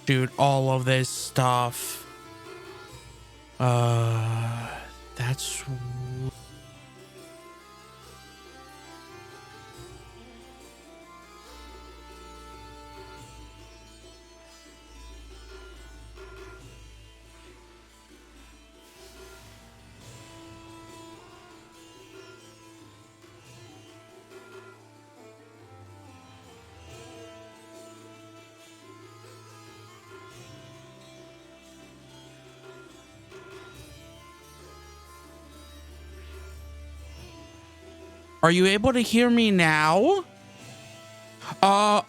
Dude, all of this stuff. That's... Are you able to hear me now? Uh...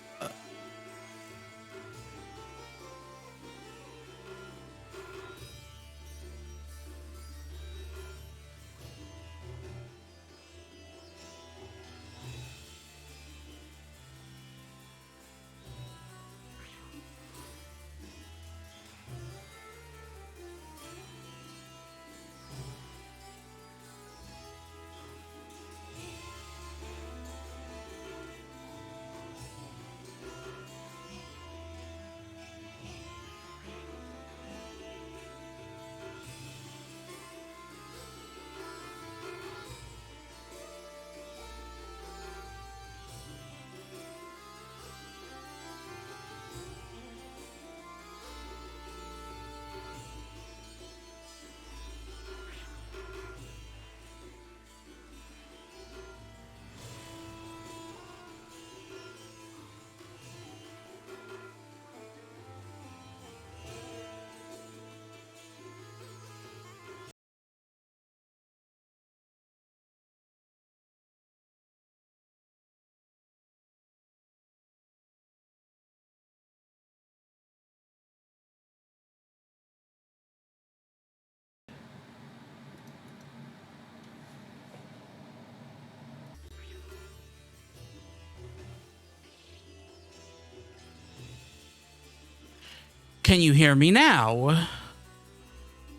Can you hear me now?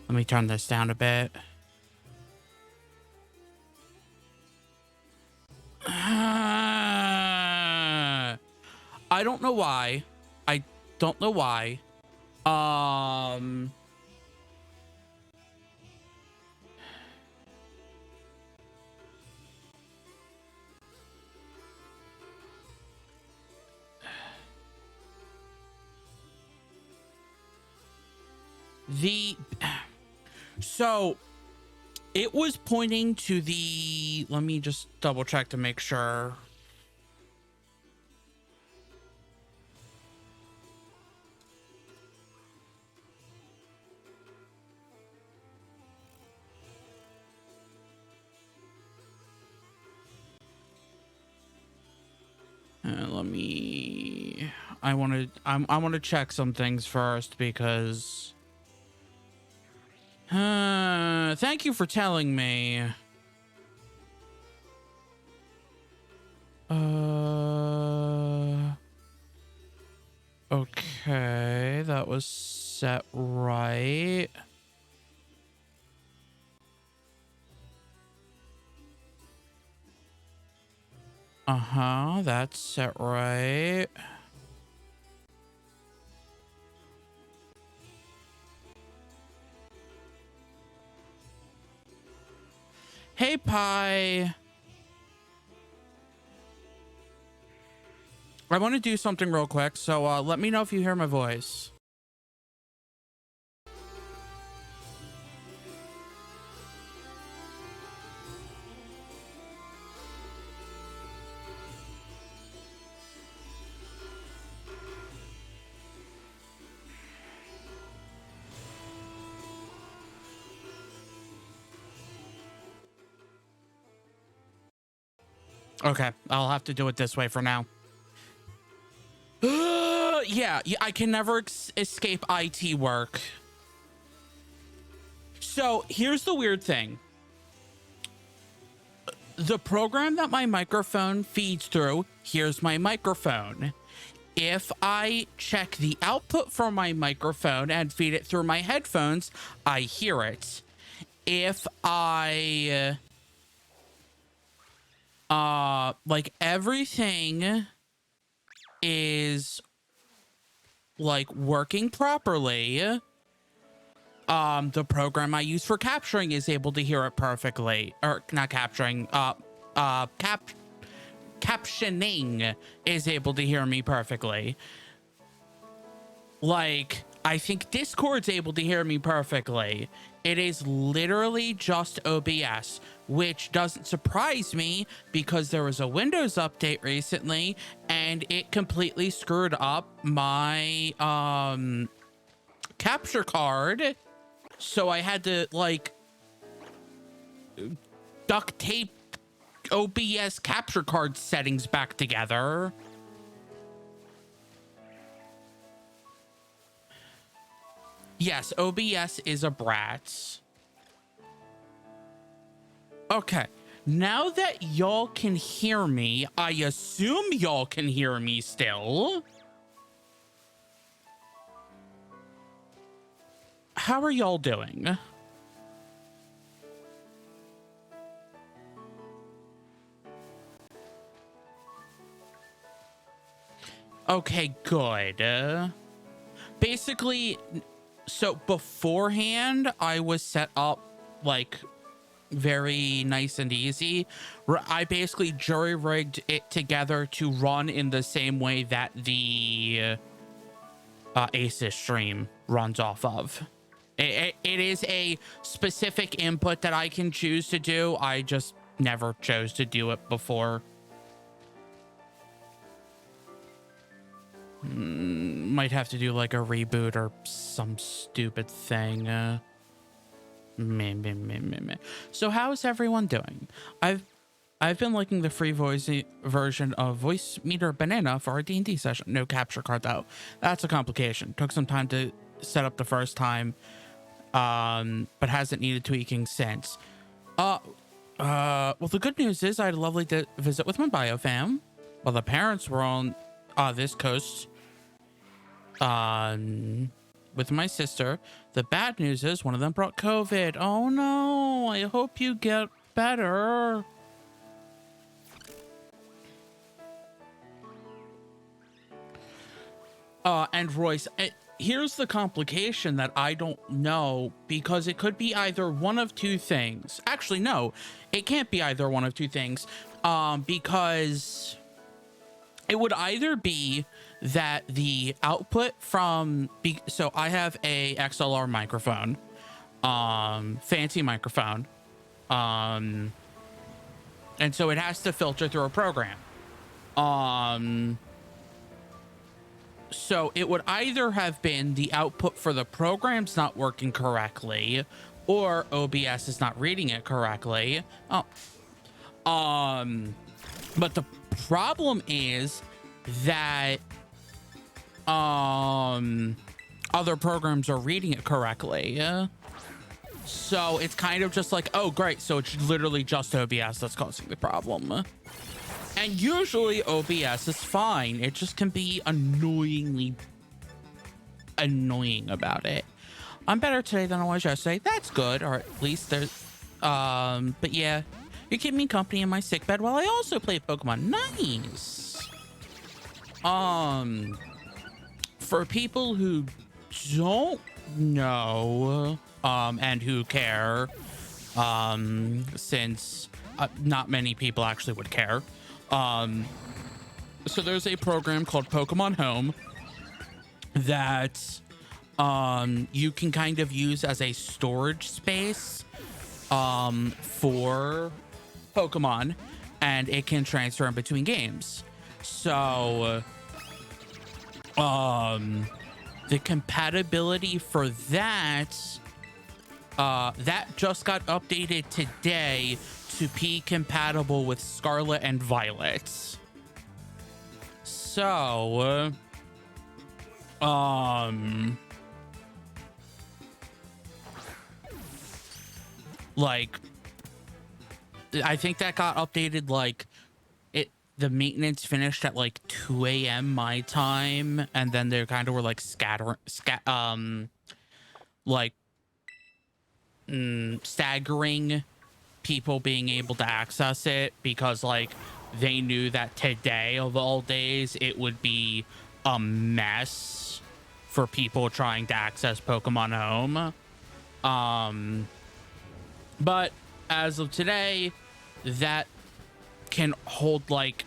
Let me turn this down a bit. I don't know why. I don't know why. So it was pointing to the, let me just double check to make sure. I want to check some things first because thank you for telling me. Okay, that was set right. Uh-huh, that's set right. Hey, Pi. I want to do something real quick, so let me know if you hear my voice. Okay, I'll have to do it this way for now. Yeah, I can never escape IT work. So here's the weird thing. The program that my microphone feeds through, here's my microphone. If I check the output from my microphone and feed it through my headphones, I hear it. If I, like everything is like working properly, the program I use for capturing is able to hear it perfectly. Or not capturing, captioning is able to hear me perfectly. Like, I think Discord's able to hear me perfectly. It is literally just OBS, which doesn't surprise me because there was a Windows update recently and it completely screwed up my capture card. So I had to like duct tape OBS capture card settings back together. Yes, OBS is a brat. Okay, now that y'all can hear me, I assume y'all can hear me still. How are y'all doing? Okay, good. Basically, so beforehand, I was set up like very nice and easy. I basically jury-rigged it together to run in the same way that the Aces stream runs off of. It is a specific input that I can choose to do. I just never chose to do it before. Might have to do like a reboot or some stupid thing. So how's everyone doing? I've been liking the free voice version of Voice Meter Banana for our D&D session. No capture card though. That's a complication. Took some time to set up the first time, but hasn't needed tweaking since. Well, the good news is I had a lovely visit with my bio fam. Well, the parents were on this coast with my sister. The bad news is one of them brought COVID. Oh no, I hope you get better. And Royce, here's the complication that I don't know, because it could be either one of two things. Actually, no, it can't be either one of two things, because it would either be that the output from, so I have a XLR microphone, fancy microphone, and so it has to filter through a program. So it would either have been the output for the program's not working correctly, or OBS is not reading it correctly. But the problem is that other programs are reading it correctly. So it's kind of just like, oh great, so it's literally just OBS that's causing the problem. And usually OBS is fine. It just can be annoyingly annoying about it. I'm better today than I was yesterday. That's good, or at least there's but yeah, you're keeping me company in my sick bed while I also play Pokemon. Nice. For people who don't know and who care, since not many people actually would care, so there's a program called Pokemon Home that you can kind of use as a storage space for Pokemon, and it can transfer in between games. So the compatibility for that that just got updated today to be compatible with Scarlet and Violet. So like I think that got updated, like the maintenance finished at like 2 a.m. my time, and then they kind of were like staggering people being able to access it, because like they knew that today of all days it would be a mess for people trying to access Pokemon Home. But as of today, that can hold like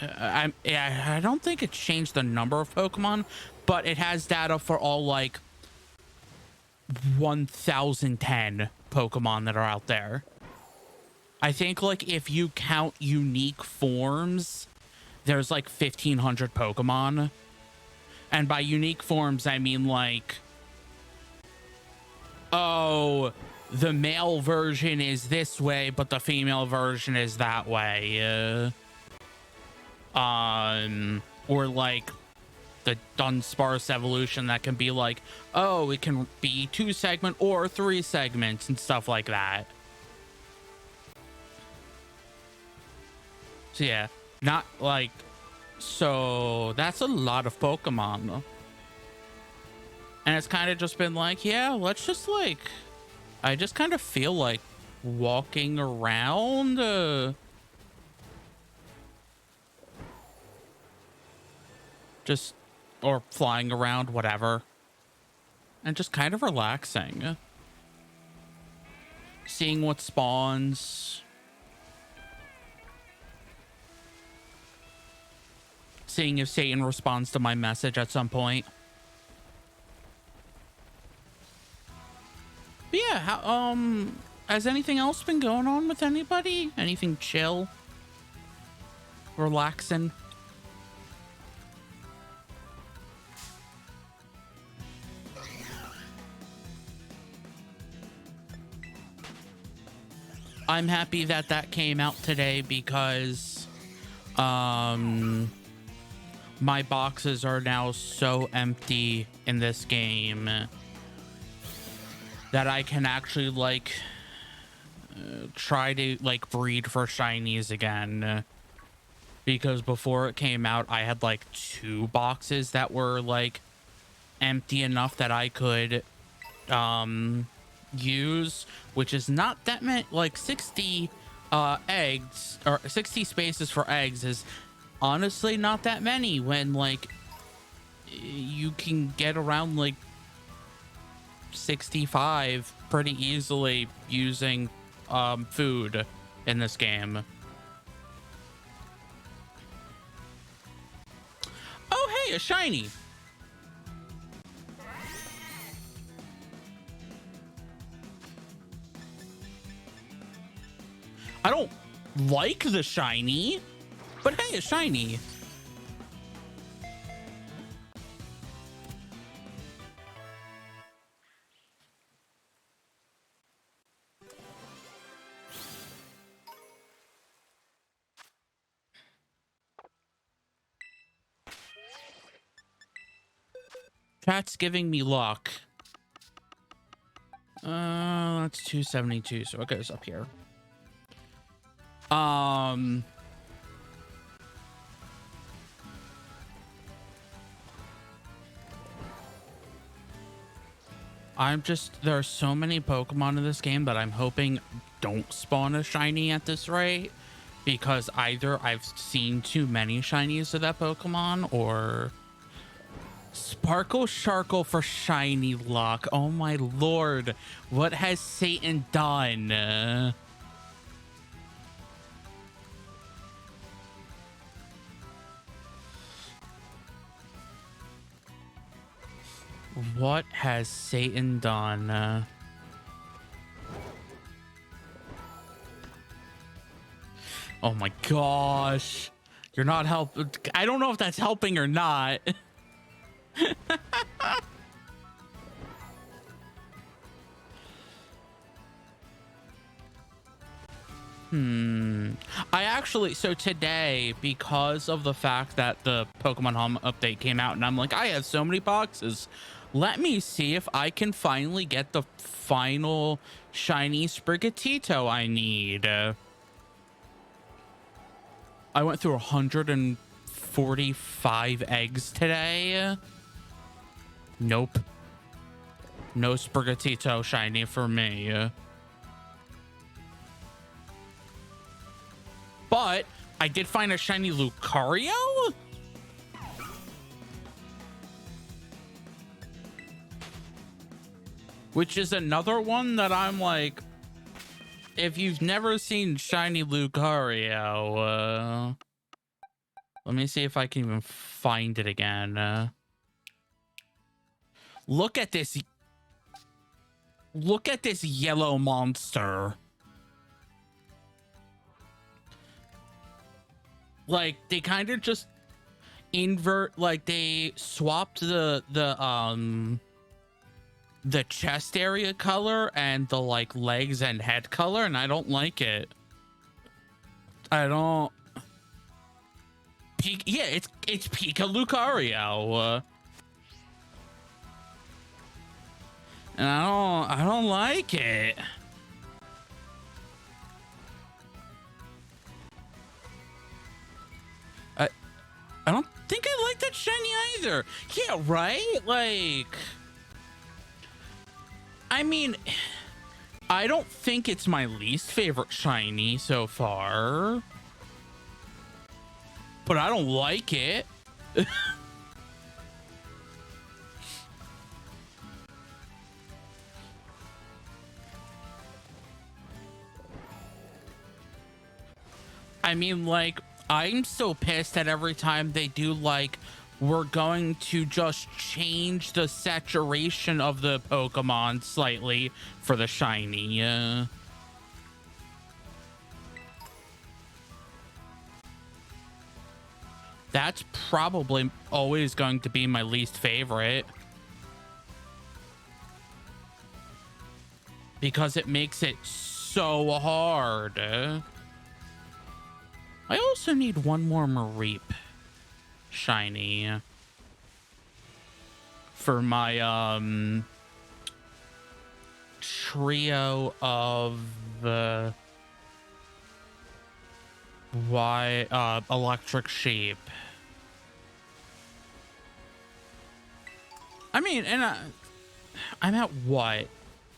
I don't think it changed the number of Pokemon, but it has data for all like 1010 Pokemon that are out there. I think like if you count unique forms, there's like 1500 Pokemon. And by unique forms, I mean like, oh, the male version is this way, but the female version is that way. Or like the Dunsparce evolution that can be like, oh, it can be 2 segment or 3 segments and stuff like that. So yeah, not like, so that's a lot of Pokemon. And it's kind of just been like, yeah, let's just like, I just kind of feel like walking around, just, or flying around, whatever, and just kind of relaxing, seeing what spawns, seeing if Satan responds to my message at some point. But yeah, how, has anything else been going on with anybody? Anything chill? Relaxing? I'm happy that that came out today because my boxes are now so empty in this game that I can actually like try to like breed for shinies again, because before it came out I had like 2 boxes that were like empty enough that I could use, which is not that many. Like 60 eggs, or 60 spaces for eggs is honestly not that many when like you can get around like 65 pretty easily using food in this game. Oh hey, a shiny. I don't like the shiny, but hey, a shiny. Chat's giving me luck. That's 272, so it goes up here. I'm just, there are so many Pokemon in this game that I'm hoping don't spawn a shiny at this rate, because either I've seen too many shinies of that Pokemon, or Sparkle Sharkle for shiny luck. Oh my lord, what has Satan done? What has Satan done? Oh my gosh, you're not helping. I don't know if that's helping or not. I actually, so today, because of the fact that the Pokemon Home update came out, and I'm like, I have so many boxes, let me see if I can finally get the final shiny Sprigatito I need. I went through 145 eggs today. Nope. No Sprigatito shiny for me. But I did find a shiny Lucario. which is another one that I'm like, if you've never seen Shiny Lucario, let me see if I can even find it again. Look at this. Look at this yellow monster. Like, they kind of just invert, like they swapped the chest area color and the like legs and head color, and I don't like it. I don't. Yeah, it's Pika Lucario. And I don't like it. I don't think I like that shiny either. Yeah, right? Like, I mean, I don't think it's my least favorite shiny so far, but I don't like it. I mean, like, I'm so pissed that every time they do, like, we're going to just change the saturation of the Pokemon slightly for the shiny. That's probably always going to be my least favorite, because it makes it so hard. I also need one more Mareep shiny for my trio of electric sheep. I mean, and I'm at what?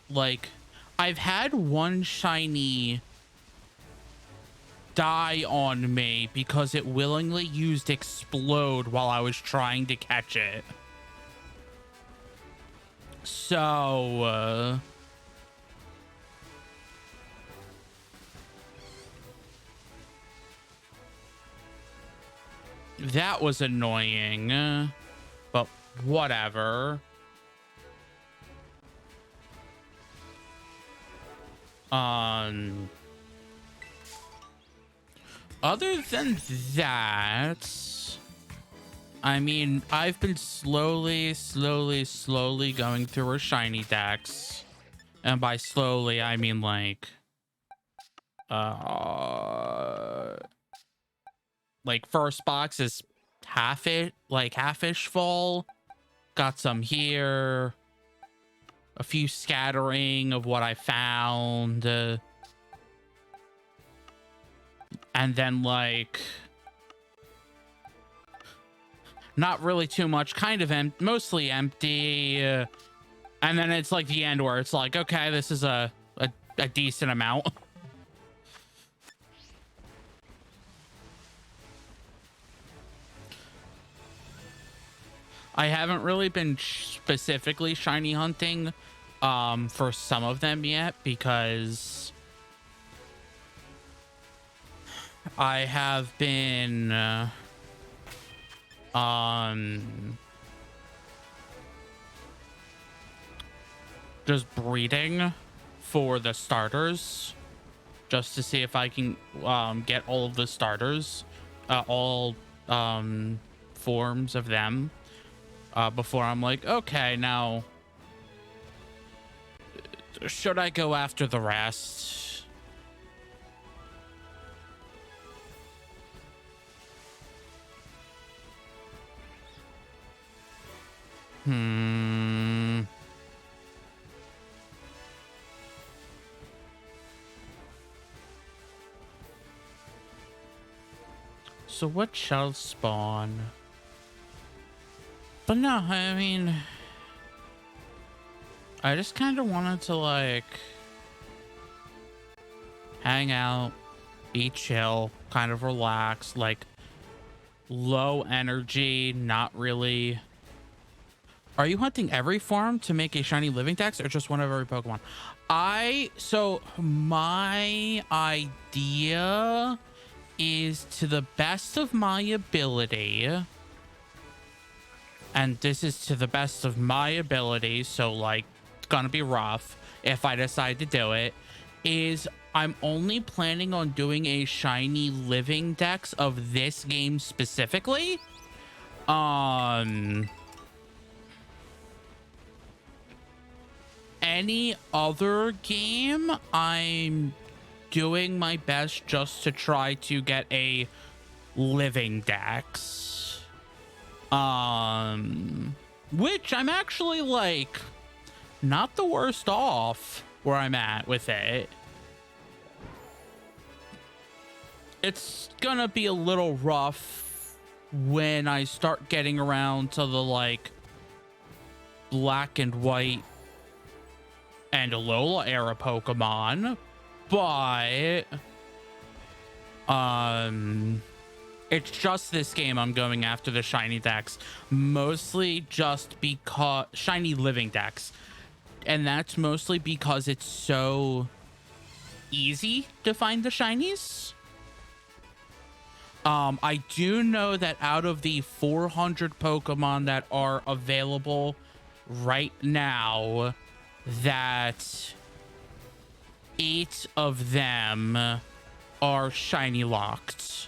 Like, I've had one shiny die on me because it willingly used explode while I was trying to catch it. So that was annoying, but whatever. Other than that, I mean, I've been slowly going through a shiny dex. And by slowly, I mean like first box is half-ish full. Got some here. A few scattering of what I found. And then, like, not really too much, kind of mostly empty. And then it's like the end where it's like, okay, this is a decent amount. I haven't really been specifically shiny hunting for some of them yet, because I have been just breeding for the starters, just to see if I can get all of the starters, all forms of them, before I'm like, okay, now should I go after the rest? So what shall spawn? But no, I mean, I just kind of wanted to, like, hang out, be chill, kind of relax, like, low energy, not really Are you hunting every form to make a shiny living dex or just one of every Pokemon? So my idea is, to the best of my ability, and this is to the best of my ability, so like it's gonna be rough if I decide to do it, is I'm only planning on doing a shiny living dex of this game specifically. Any other game, I'm doing my best just to try to get a living dex. Which I'm actually like not the worst off where I'm at with it. It's gonna be a little rough when I start getting around to the like black and white and Alola era Pokemon, but it's just this game I'm going after the shiny dex, mostly just because shiny living dex, and that's mostly because it's so easy to find the shinies. I do know that out of the 400 Pokemon that are available right now, that 8 of them are shiny locked.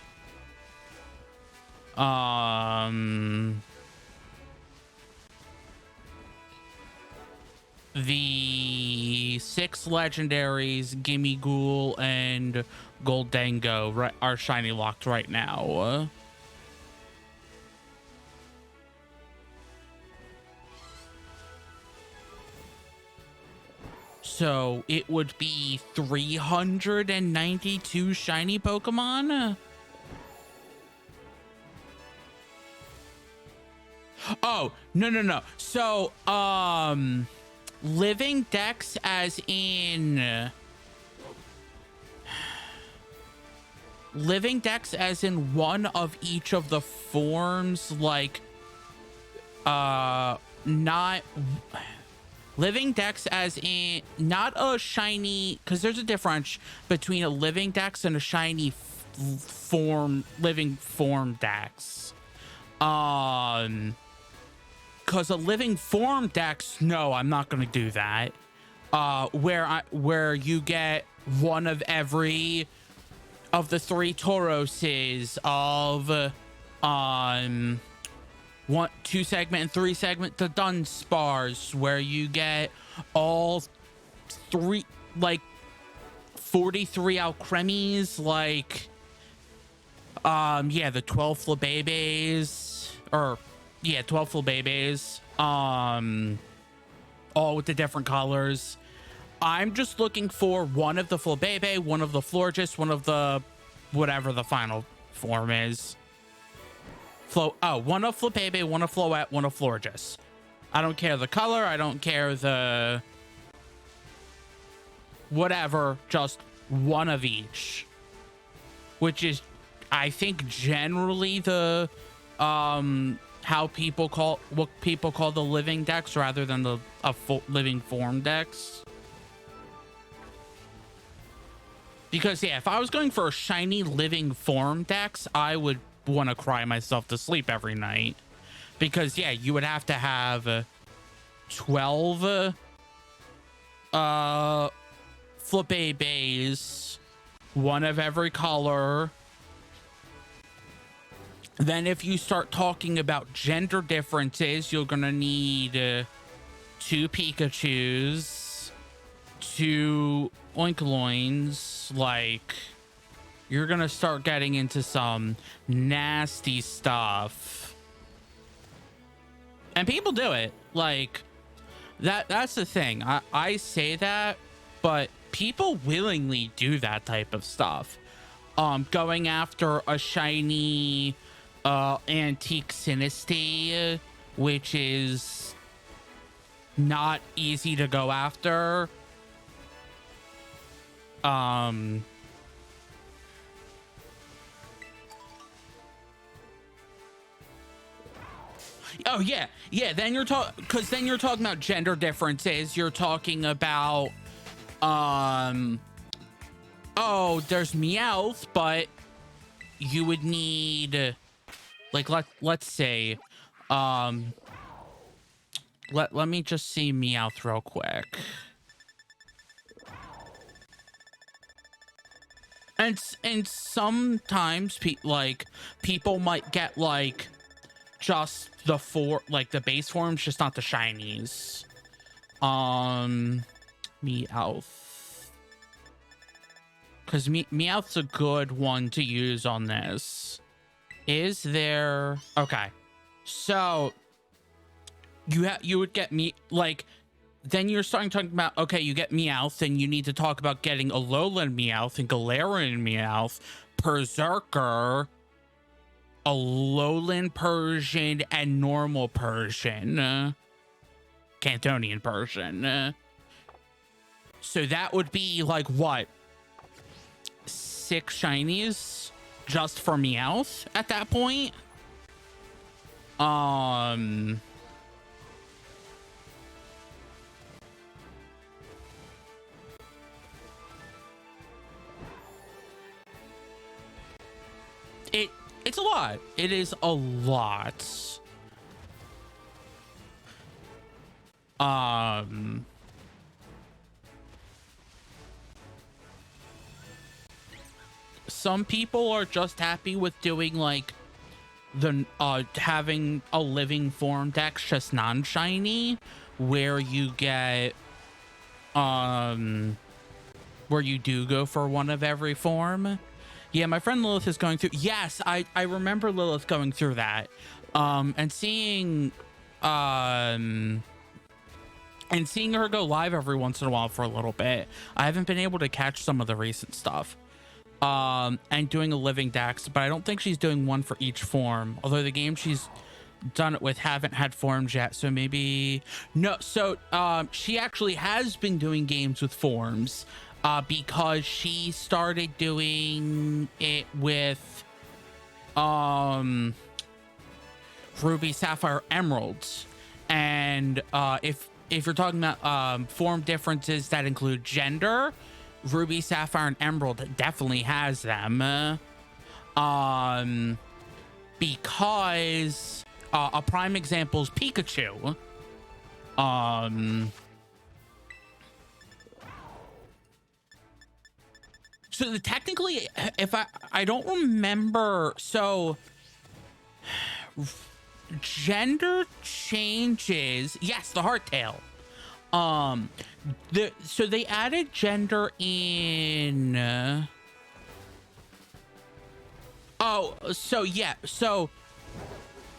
The 6 legendaries, Gimme Ghoul and Goldango, are shiny locked right now. So it would be 392 shiny Pokemon. Oh, no. So, living dex as in one of each of the forms, like, not living dex as in not a shiny, because there's a difference between a living dex and a shiny living form dex. Because a living form dex, no, I'm not gonna do that. Where you get one of every of the 3 Tauroses of 1, 2 segment and 3 segment the Dunsparce, where you get all 3, like 43 Alcremies, like yeah, the 12 Flabébés, or yeah, 12 Flabébés, all with the different colors. I'm just looking for one of the Flabébé, one of the Florges, one of the whatever the final form is. One of Flabébé, one of Floette, one of Florges. I don't care the color, I don't care the whatever, just one of each. Which is, I think, generally the what people call the living dex rather than the living form dex. Because yeah, if I was going for a shiny living form dex, I would want to cry myself to sleep every night. Because yeah, you would have to have 12 Flabébés, one of every color. Then if you start talking about gender differences, you're gonna need 2 Pikachus, 2 Oinkoloins. Like, you're gonna start getting into some nasty stuff. And people do it. Like, that's the thing. I say that, but people willingly do that type of stuff. Going after a shiny antique Sinistea, which is not easy to go after. Oh yeah, yeah. Then you're talking, because then you're talking about gender differences. You're talking about, oh, there's Meowth, but you would need, like, let's say, let me just see Meowth real quick. And sometimes people might get like just the the base forms, just not the shinies. Meowth, because Meowth's a good one to use on this. Is there, okay, so you would get me, like, then you're starting talking about, okay, you get Meowth, and you need to talk about getting Alolan Meowth and Galarian Meowth, Berserker, Alolan Persian, and normal Persian, Cantonian Persian. So that would be like, what, 6 shinies just for Meowth at that point? It's a lot. It is a lot. Some people are just happy with doing like the having a living form dex, just non-shiny, where you get where you do go for one of every form. Yeah, my friend Lilith is going through. Yes, I remember Lilith going through that. And seeing her go live every once in a while for a little bit. I haven't been able to catch some of the recent stuff. And doing a living dex, but I don't think she's doing one for each form. Although the game she's done it with haven't had forms yet, so maybe no. So she actually has been doing games with forms. Because she started doing it with Ruby, Sapphire, Emeralds, and if you're talking about form differences that include gender, Ruby, Sapphire, and Emerald definitely has them. Because a prime example is Pikachu. So technically, if I don't remember, so gender changes. Yes, the hardtail. So they added gender in. Oh, so yeah, so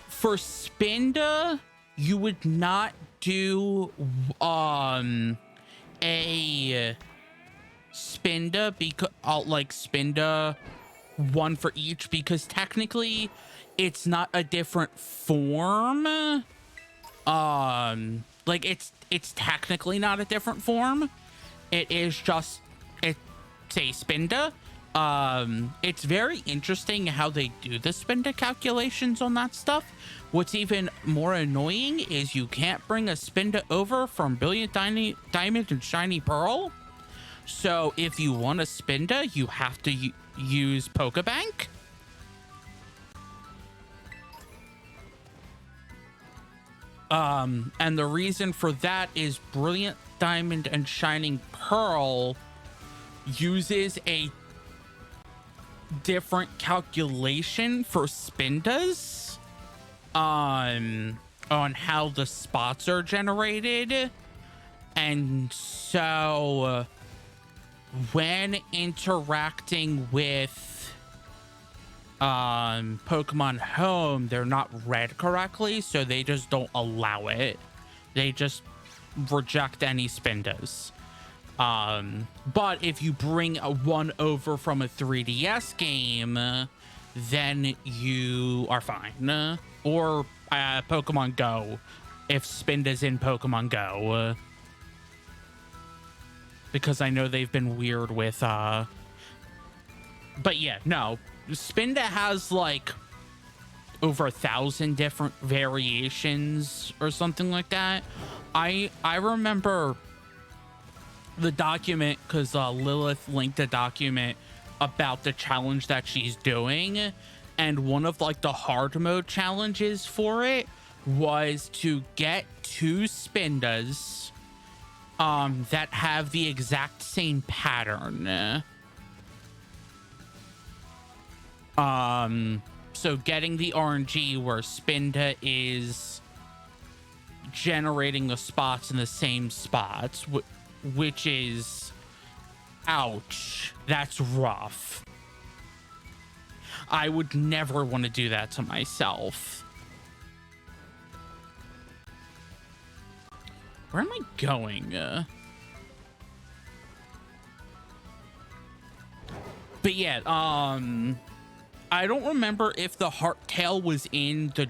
for Spinda, you would not do a Spinda, because like Spinda one for each, because technically it's not a different form. Like it's technically not a different form. It is just, it's a Spinda. It's very interesting how they do the Spinda calculations on that stuff. What's even more annoying is you can't bring a Spinda over from Brilliant Diamond and Shiny Pearl. So if you want a Spinda, you have to use Pokebank. And the reason for that is Brilliant Diamond and Shining Pearl uses a different calculation for Spindas on how the spots are generated. And so when interacting with Pokemon Home, they're not read correctly, so they just don't allow it. They just reject any Spindas. But if you bring one over from a 3DS game, then you are fine. Or Pokemon Go, if Spinda's in Pokemon Go. Because I know they've been weird with but yeah, no, Spinda has like over 1,000 different variations or something like that. I remember the document because Lilith linked a document about the challenge that she's doing, and one of like the hard mode challenges for it was to get 2 spindas that have the exact same pattern. So getting the RNG where Spinda is generating the spots in the same spots, which is, ouch, that's rough. I would never want to do that to myself. Where am I going? But yeah, I don't remember if the heart tail was in the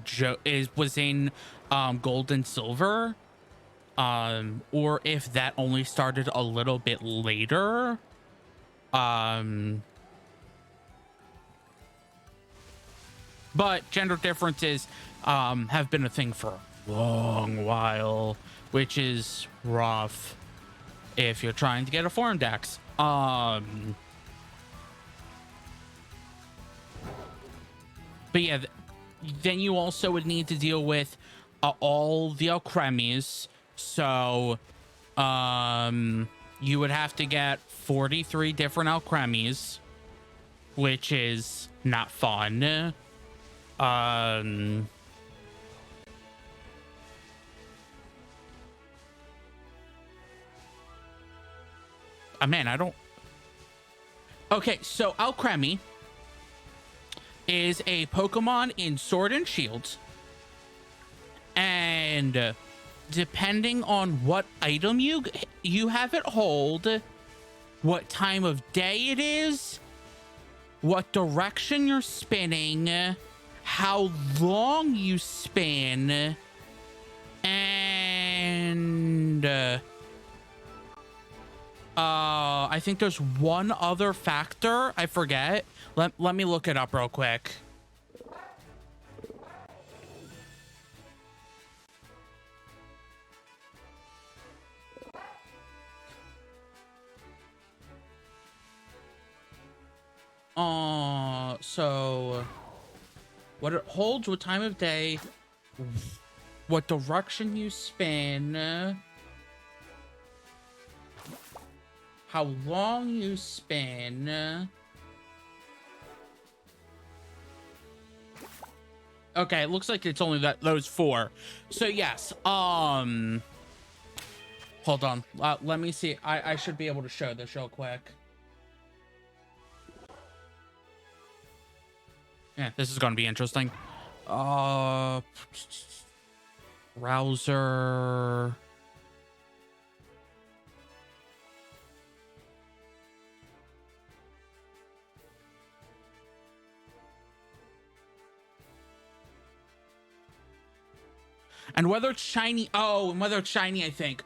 gold and silver, or if that only started a little bit later. But gender differences have been a thing for a long while, which is rough if you're trying to get a foreign dex. But yeah, then you also would need to deal with all the alchemies. So you would have to get 43 different alchemies, which is not fun. Oh man, I don't. Okay, so alchemy is a Pokemon in Sword and Shield, and depending on what item you have it hold, what time of day it is, what direction you're spinning, how long you spin, and I think there's one other factor I forget. Let me look it up real quick. So what it holds, what time of day, what direction you spin, how long you spin. Okay, it looks like it's only those 4. So yes, hold on. Let me see. I should be able to show this real quick. Yeah, this is going to be interesting. Browser. And whether it's shiny, and whether it's shiny, I think.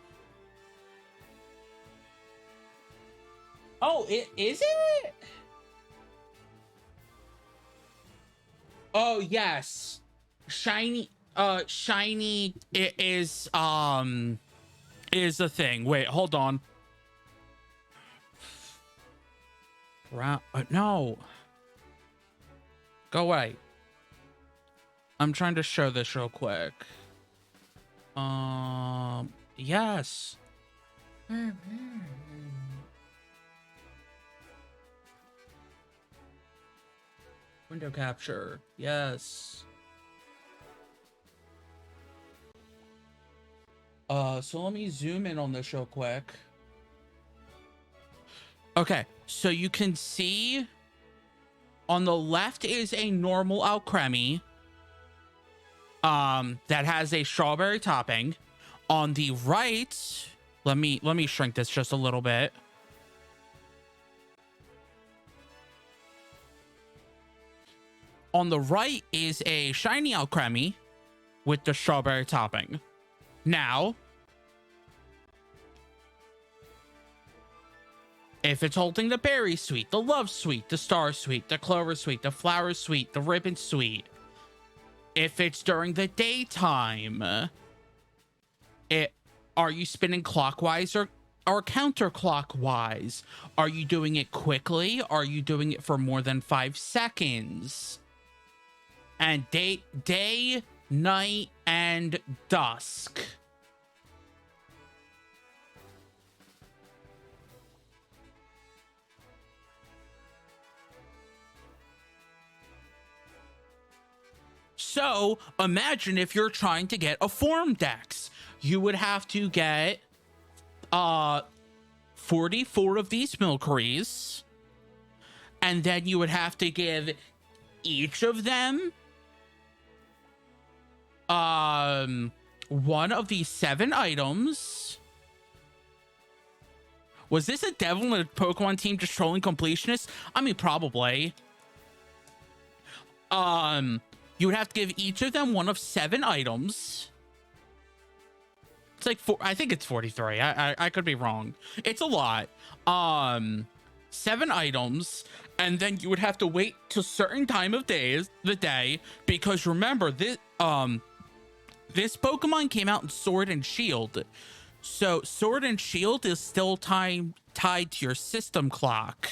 Oh, is it? Oh, yes. Shiny, shiny is a thing. Wait, hold on. No. Go away. I'm trying to show this real quick. Yes. Window capture. Yes. So let me zoom in on this real quick. Okay, so you can see on the left is a normal alchemy that has a strawberry topping. On the right, let me shrink this just a little bit. On the right is a shiny alchemy with the strawberry topping. Now, if it's holding the berry sweet, the love sweet, the star sweet, the clover sweet, the flower sweet, the ribbon sweet, If it's during the daytime, are you spinning clockwise or counterclockwise? Are you doing it quickly? Are you doing it for more than 5 seconds? And day, night, and dusk. So imagine if you're trying to get a form dex. You would have to get 44 of these Milceries, and then you would have to give each of them one of these 7 items. Was this a devil in a Pokemon team just trolling completionists? I mean, probably. You would have to give each of them one of 7 items. It's like I think it's 43. I could be wrong. It's a lot. 7 items, and then you would have to wait till certain time of the day, because remember this this Pokemon came out in Sword and Shield. So Sword and Shield is still tied to your system clock.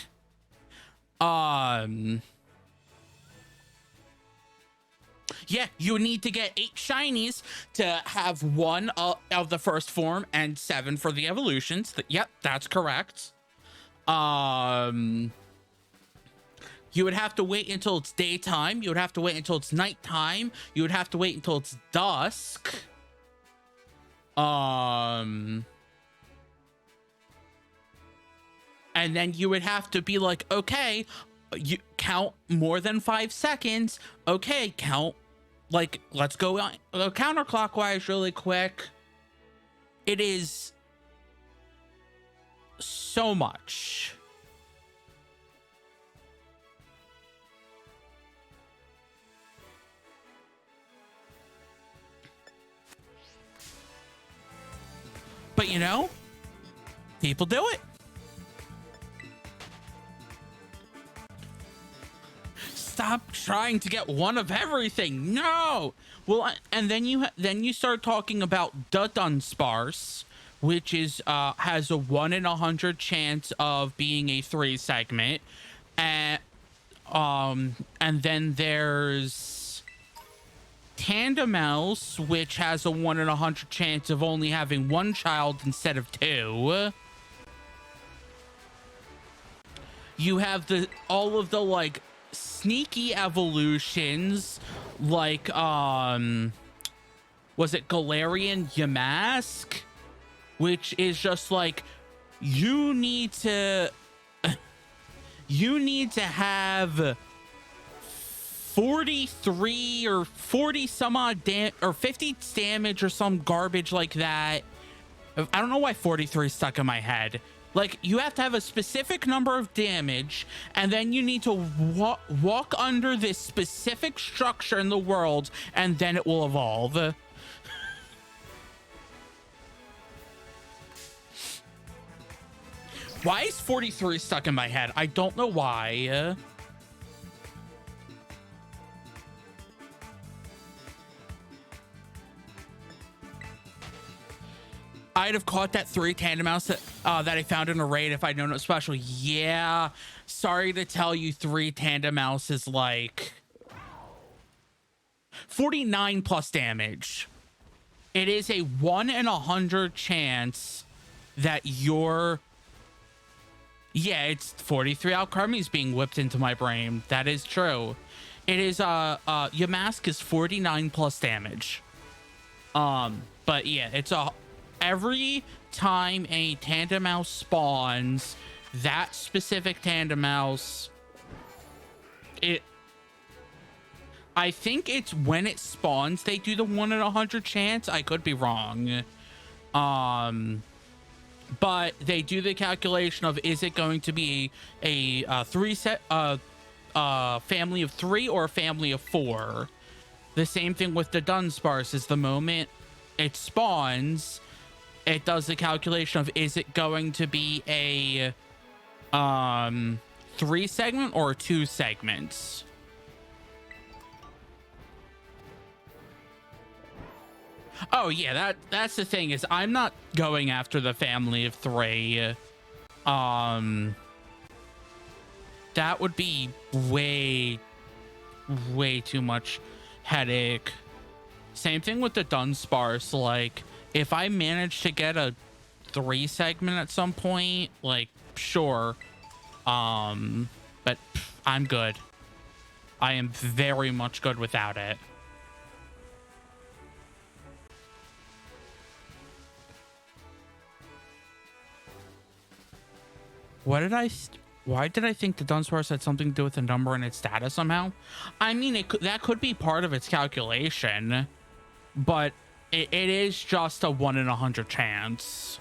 Yeah, you need to get 8 shinies to have 1 of the first form and 7 for the evolutions. Yep, that's correct. You would have to wait until it's daytime. You would have to wait until it's nighttime. You would have to wait until it's dusk. And then you would have to be like, okay, you count more than 5 seconds. Okay, count. Like, let's go counterclockwise really quick. It is so much. But you know, people do it. Stop trying to get one of everything. No. Well, and then you start talking about the Dunsparce, which is has a 1 in 100 chance of being a 3 segment, and then there's Tandemaus, which has a 1 in 100 chance of only having 1 child instead of 2. You have all of the like sneaky evolutions, like was it Galarian Yamask, which is just like you need to have 43 or 40 some odd or 50 damage or some garbage like that. I don't know why 43 stuck in my head. Like, you have to have a specific number of damage, and then you need to walk under this specific structure in the world, and then it will evolve. Why is 43 stuck in my head? I don't know why. I'd have caught that 3 Tandemaus that I found in a raid if I'd known it was special. Yeah, sorry to tell you, 3 Tandemaus is like 49 plus damage. It is a 1 in 100 chance that you're... Yeah, it's 43 Alcarmies being whipped into my brain. That is true. It is Yamask is 49 plus damage. But yeah, it's every time a Tandemaus spawns, that specific Tandemaus, I think it's when it spawns they do the 1 in 100 chance. I could be wrong. But they do the calculation of, is it going to be a family of 3 or a family of 4? The same thing with the Dunsparce, is the moment it spawns, it does the calculation of, is it going to be a 3 segment or 2 segments? Oh yeah, that's the thing, is I'm not going after the family of 3. That would be way too much headache. Same thing with the Dunsparce. Like, if I manage to get a 3 segment at some point, like, sure. But I'm good. I am very much good without it. Why did I think the Dunsparce had something to do with the number in its status somehow? I mean, that could be part of its calculation, but it is just a 1 in 100 chance.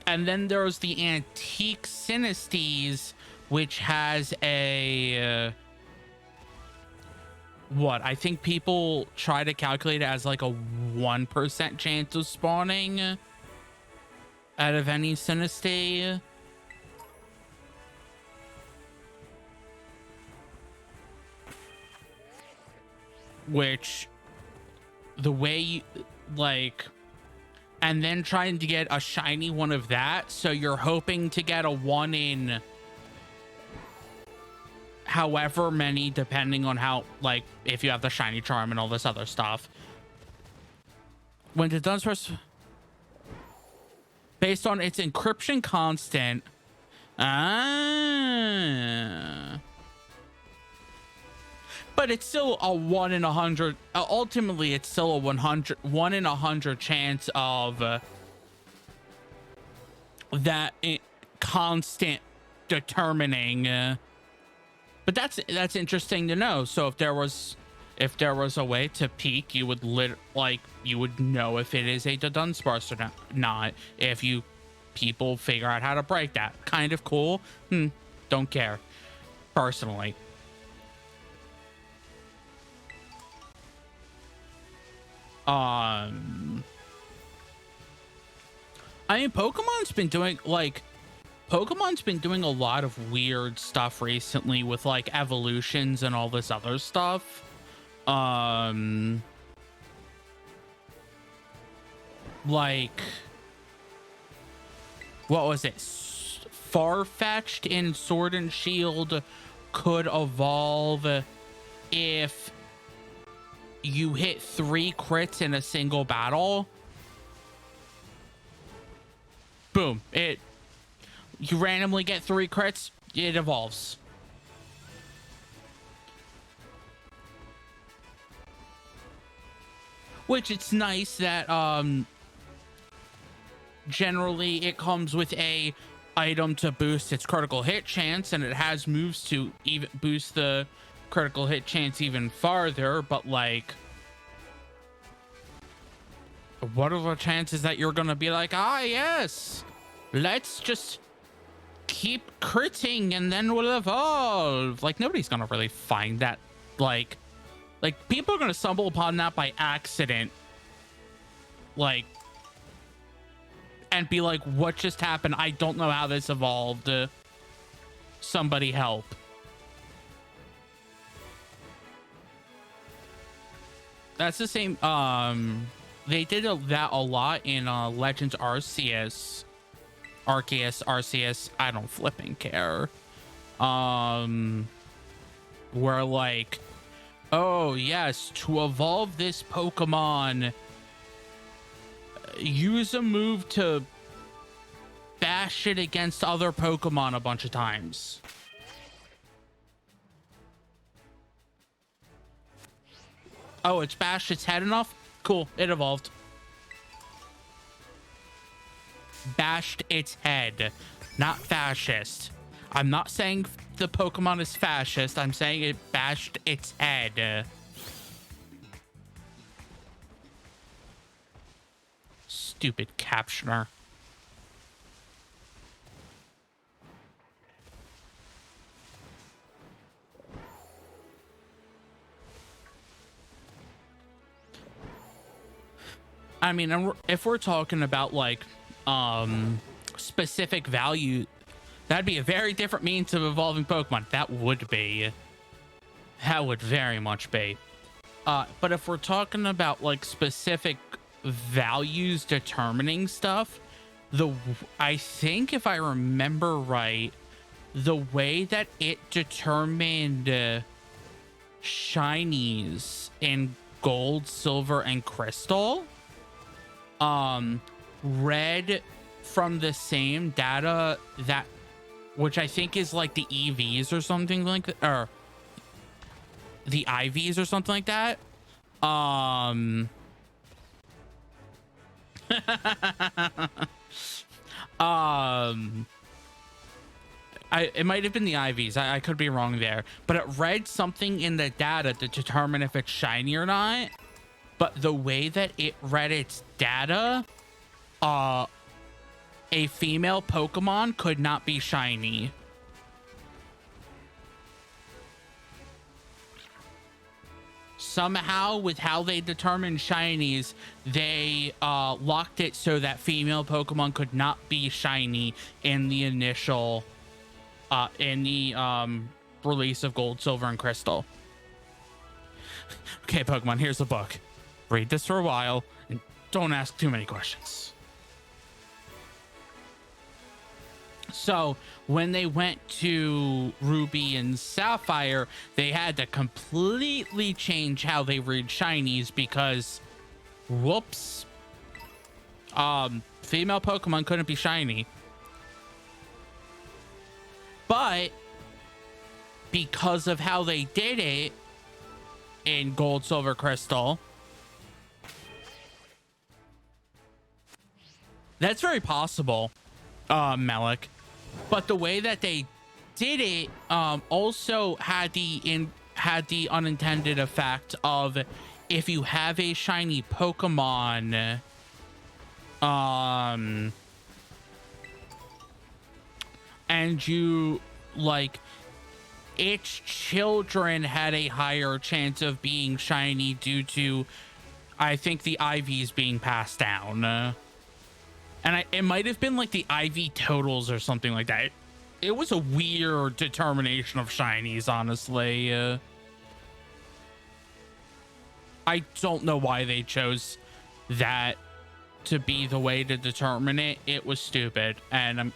And then there's the Antique Sinistes, which has a... what? I think people try to calculate it as like a 1% chance of spawning out of any Siniste. Which, the way you, like... and then trying to get a shiny one of that, so you're hoping to get a 1 in however many, depending on how, like, if you have the shiny charm and all this other stuff. When the Dunsparce, based on its encryption constant, but it's still a 1 in 100. Ultimately, it's still a 1 in 100 chance of that constant determining. But that's interesting to know. So if there was a way to peek, you would you would know if it is a Dunsparce or not. If people figure out how to break that, kind of cool. Don't care, personally. I mean, Pokemon's been doing a lot of weird stuff recently with like evolutions and all this other stuff. Like, what was it? Farfetch'd in Sword and Shield could evolve if you hit 3 crits in a single battle. Boom. You randomly get 3 crits, it evolves. Which, it's nice that generally it comes with a item to boost its critical hit chance, and it has moves to even boost the critical hit chance even farther. But like, what are the chances that you're gonna be like, yes, let's just keep critting and then we'll evolve? Like, nobody's gonna really find that. Like people are gonna stumble upon that by accident, like, and be like, what just happened? I don't know how this evolved. Somebody help. That's the same. They did that a lot in Legends Arceus. I don't flipping care. Where like, oh yes, to evolve this Pokemon, use a move to bash it against other Pokemon a bunch of times. Oh, it's bashed its head enough? Cool, it evolved. Bashed its head, not fascist. I'm not saying the Pokemon is fascist. I'm saying it bashed its head. Stupid captioner. I mean, if we're talking about like specific value That'd be a very different means of evolving Pokemon. That would be. That would very much be. But if we're talking about like specific values determining stuff, I think if I remember right, the way that it determined shinies in gold, silver, and crystal, read from the same data that, which I think is like the EVs or something like that, or the IVs or something like that. It might have been the IVs. I could be wrong there, but it read something in the data to determine if it's shiny or not. But the way that it read its data, a female Pokemon could not be shiny. Somehow, with how they determined shinies, they locked it so that female Pokemon could not be shiny in the initial, release of Gold, Silver, and Crystal. Okay, Pokemon, here's the book. Read this for a while and don't ask too many questions. So when they went to Ruby and Sapphire, they had to completely change how they read shinies because, whoops, female Pokemon couldn't be shiny. But because of how they did it in Gold, Silver, Crystal, that's very possible, Malik. But the way that they did it also had the unintended effect of, if you have a shiny Pokemon, and you, like, its children had a higher chance of being shiny due to, I think, the IVs being passed down. And it might have been like the IV totals or something like that. It was a weird determination of shinies, honestly. I don't know why they chose that to be the way to determine it. It was stupid, and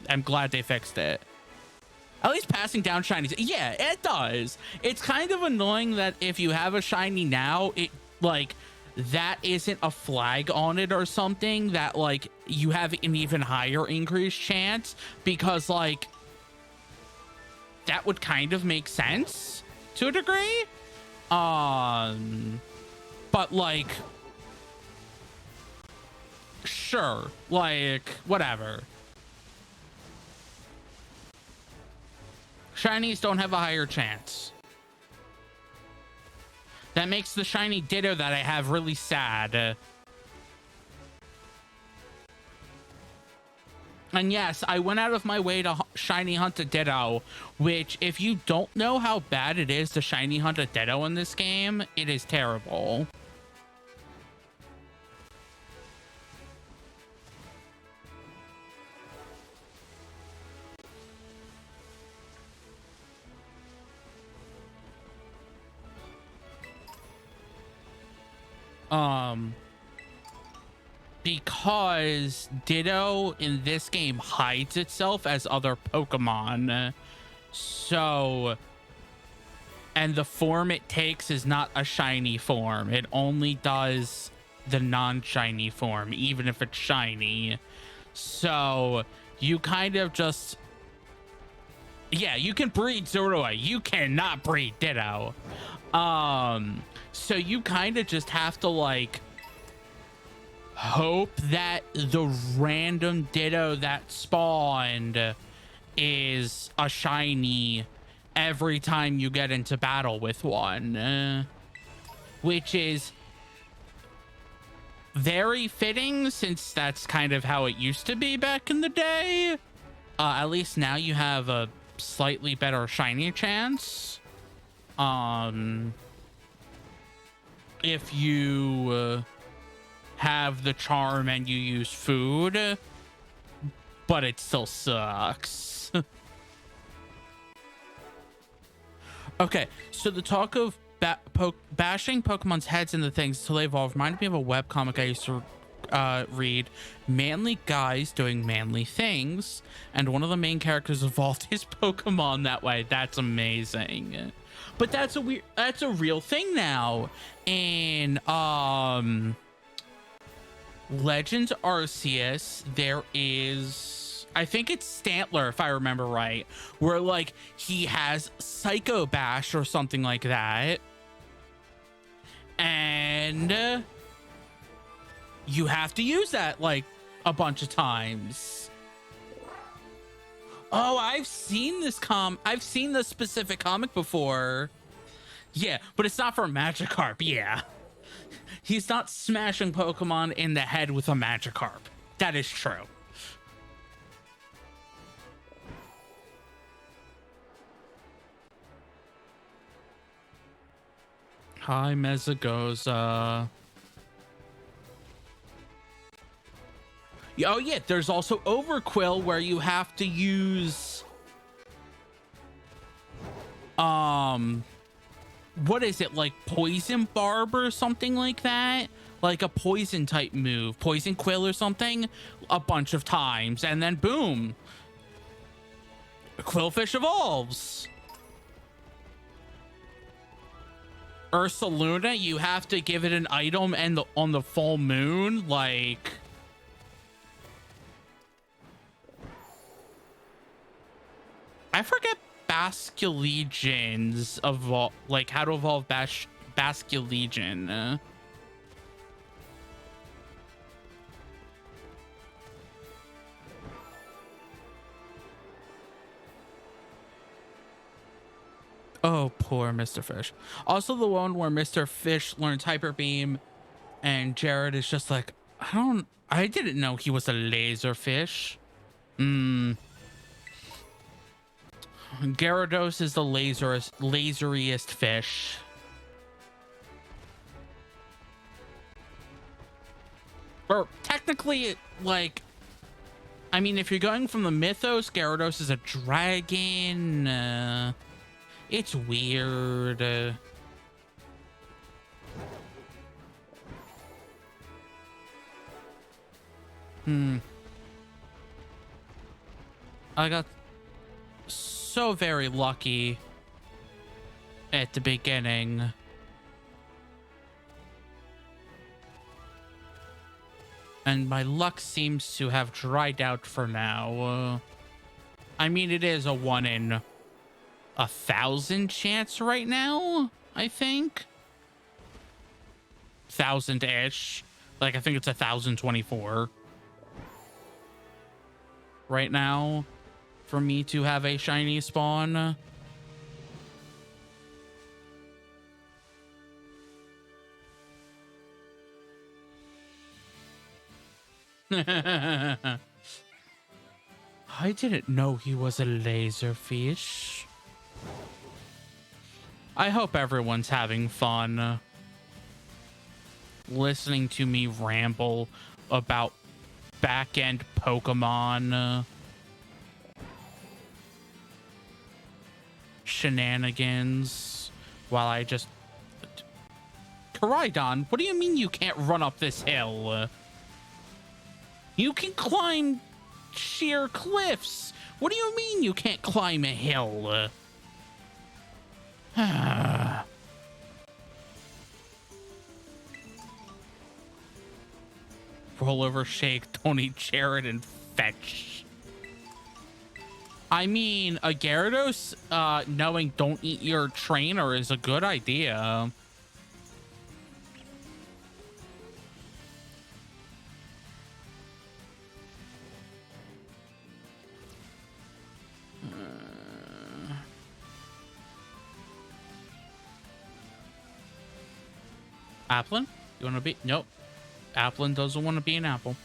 I'm glad they fixed it. At least passing down shinies. Yeah, it does. It's kind of annoying that if you have a shiny now, it, like, that isn't a flag on it or something, that like you have an even higher increased chance, because like that would kind of make sense to a degree. But like, sure, like, whatever. Shinies don't have a higher chance. That makes the shiny Ditto that I have really sad. And yes, I went out of my way to shiny hunt a Ditto, which, if you don't know how bad it is to shiny hunt a Ditto in this game, it is terrible. Because Ditto in this game hides itself as other Pokemon. So, and the form it takes is not a shiny form. It only does the non-shiny form, even if it's shiny. So you kind of just, yeah, you can breed Zorua. You cannot breed Ditto. So you kind of just have to like hope that the random Ditto that spawned is a shiny every time you get into battle with one, which is very fitting since that's kind of how it used to be back in the day. At least now you have a slightly better shiny chance. If you have the charm and you use food, but it still sucks. Okay, so the talk of bashing Pokemon's heads into things until they evolve reminded me of a webcomic I used to read. Manly guys doing manly things, and one of the main characters evolved his Pokemon that way. That's amazing. But that's a real thing now. In Legends Arceus, there is, I think it's Stantler, if I remember right, where like he has Psycho Bash or something like that, and you have to use that like a bunch of times. Oh, I've seen this specific comic before. Yeah, but it's not for Magikarp. Yeah. He's not smashing Pokemon in the head with a Magikarp. That is true. Hi, Mezagoza. Oh yeah, there's also Overquill where you have to use what is it, like Poison Barb or something like that, like a poison type move, Poison Quill or something, a bunch of times, and then boom, Quillfish evolves. Ursaluna, you have to give it an item and on the full moon, like I forget Basculegion's like how to evolve Basculegion. Oh, poor Mr. Fish. Also the one where Mr. Fish learns Hyper Beam and Jared is just like, I didn't know he was a laser fish. Gyarados is the laseriest fish. Or technically, like, I mean, if you're going from the mythos, Gyarados is a dragon. It's weird. I got so very lucky at the beginning. And my luck seems to have dried out for now. I mean, it is a 1 in 1,000 chance right now, I think. 1,000-ish. Like, I think it's 1,024 right now for me to have a shiny spawn. I didn't know he was a laserfish. I hope everyone's having fun listening to me ramble about back-end Pokemon shenanigans while I just... Koraidon, what do you mean you can't run up this hill? You can climb sheer cliffs. What do you mean you can't climb a hill? Roll over, shake, don't eat Jared, and fetch. I mean, a Gyarados knowing don't eat your trainer is a good idea. Applin? You want to be? Nope. Applin doesn't want to be an apple.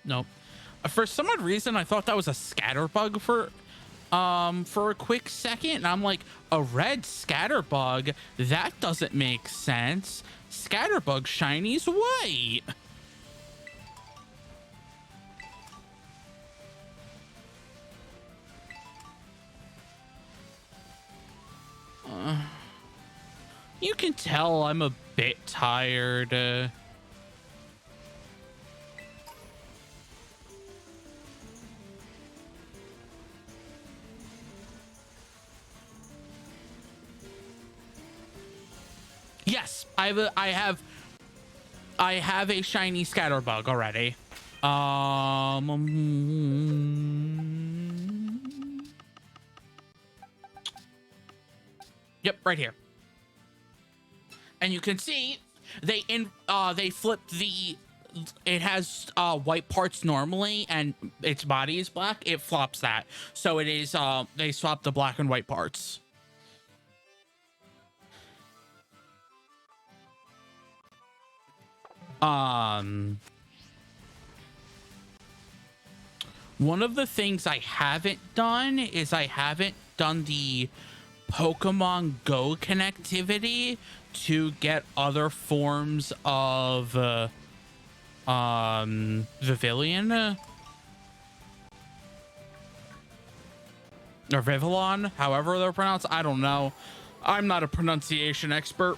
Nope. For some odd reason, I thought that was a scatterbug for for a quick second, and I'm like, a red scatterbug? That doesn't make sense. Scatterbug shiny's white. You can tell I'm a bit tired. Yes, I have a shiny scatterbug already. Yep, right here. And you can see they flipped it has white parts normally, and its body is black. It flops that, so it is they swapped the black and white parts. One of the things I haven't done is I haven't done the Pokemon Go connectivity to get other forms of Vivillon or Vivillon, however they're pronounced. I don't know. I'm not a pronunciation expert.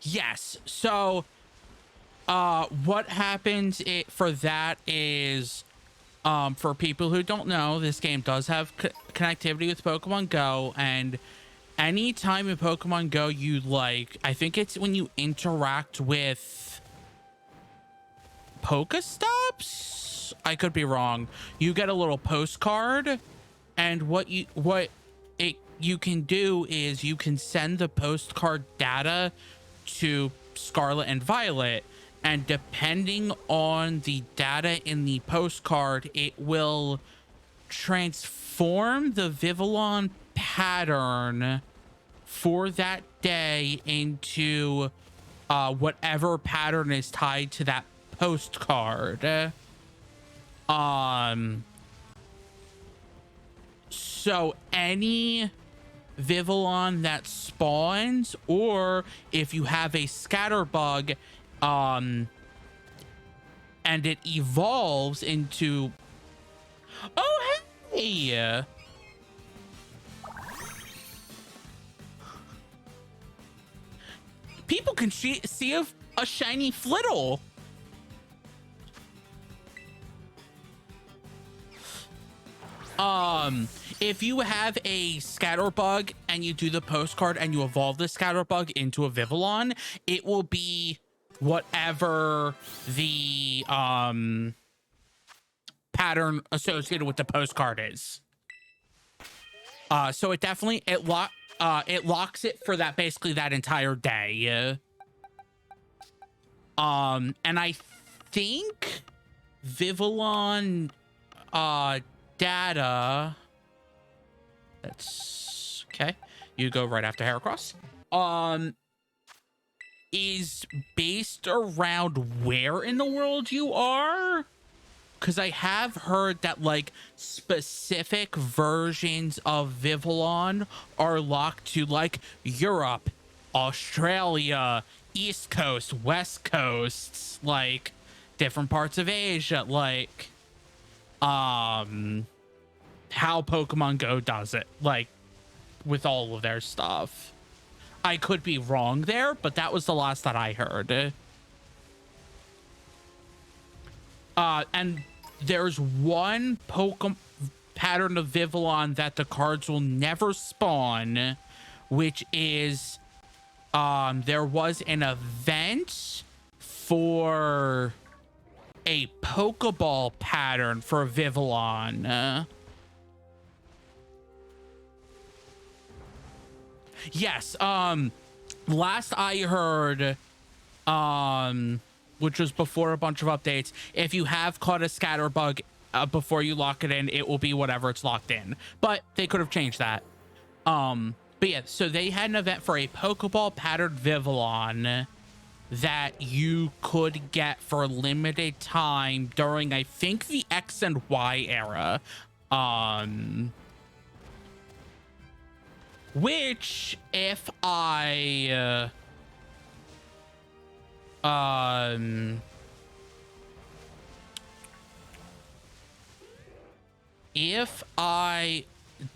Yes. So, what happens for that is, for people who don't know, this game does have connectivity with Pokemon Go, and anytime in Pokemon Go you I think it's when you interact with Pokestops. I could be wrong. You get a little postcard, and what you can do is you can send the postcard data to Scarlet and Violet, and depending on the data in the postcard, it will transform the Vivillon pattern for that day into whatever pattern is tied to that postcard. So any Vivillon that spawns, or if you have a scatterbug and it evolves into, oh hey, people can see a shiny Flittle. If you have a scatterbug and you do the postcard and you evolve the scatterbug into a Vivillon, it will be whatever the pattern associated with the postcard is. So it definitely it locks it for that, basically that entire day. And I think Vivillon data, that's okay, you go right after Heracross, is based around where in the world you are, because I have heard that like specific versions of Vivillon are locked to like Europe, Australia, East Coast, West Coast, like different parts of Asia, like how Pokemon Go does it, like with all of their stuff. I could be wrong there, but that was the last that I heard. And there's one Pokemon pattern of Vivillon that the cards will never spawn, which is there was an event for a Pokeball pattern for Vivillon. Yes, last I heard, which was before a bunch of updates, if you have caught a scatterbug before you lock it in, it will be whatever it's locked in. But they could have changed that. But yeah, so they had an event for a Pokeball patterned Vivillon. that you could get for a limited time during, I think, the X and Y era. Which, if I if I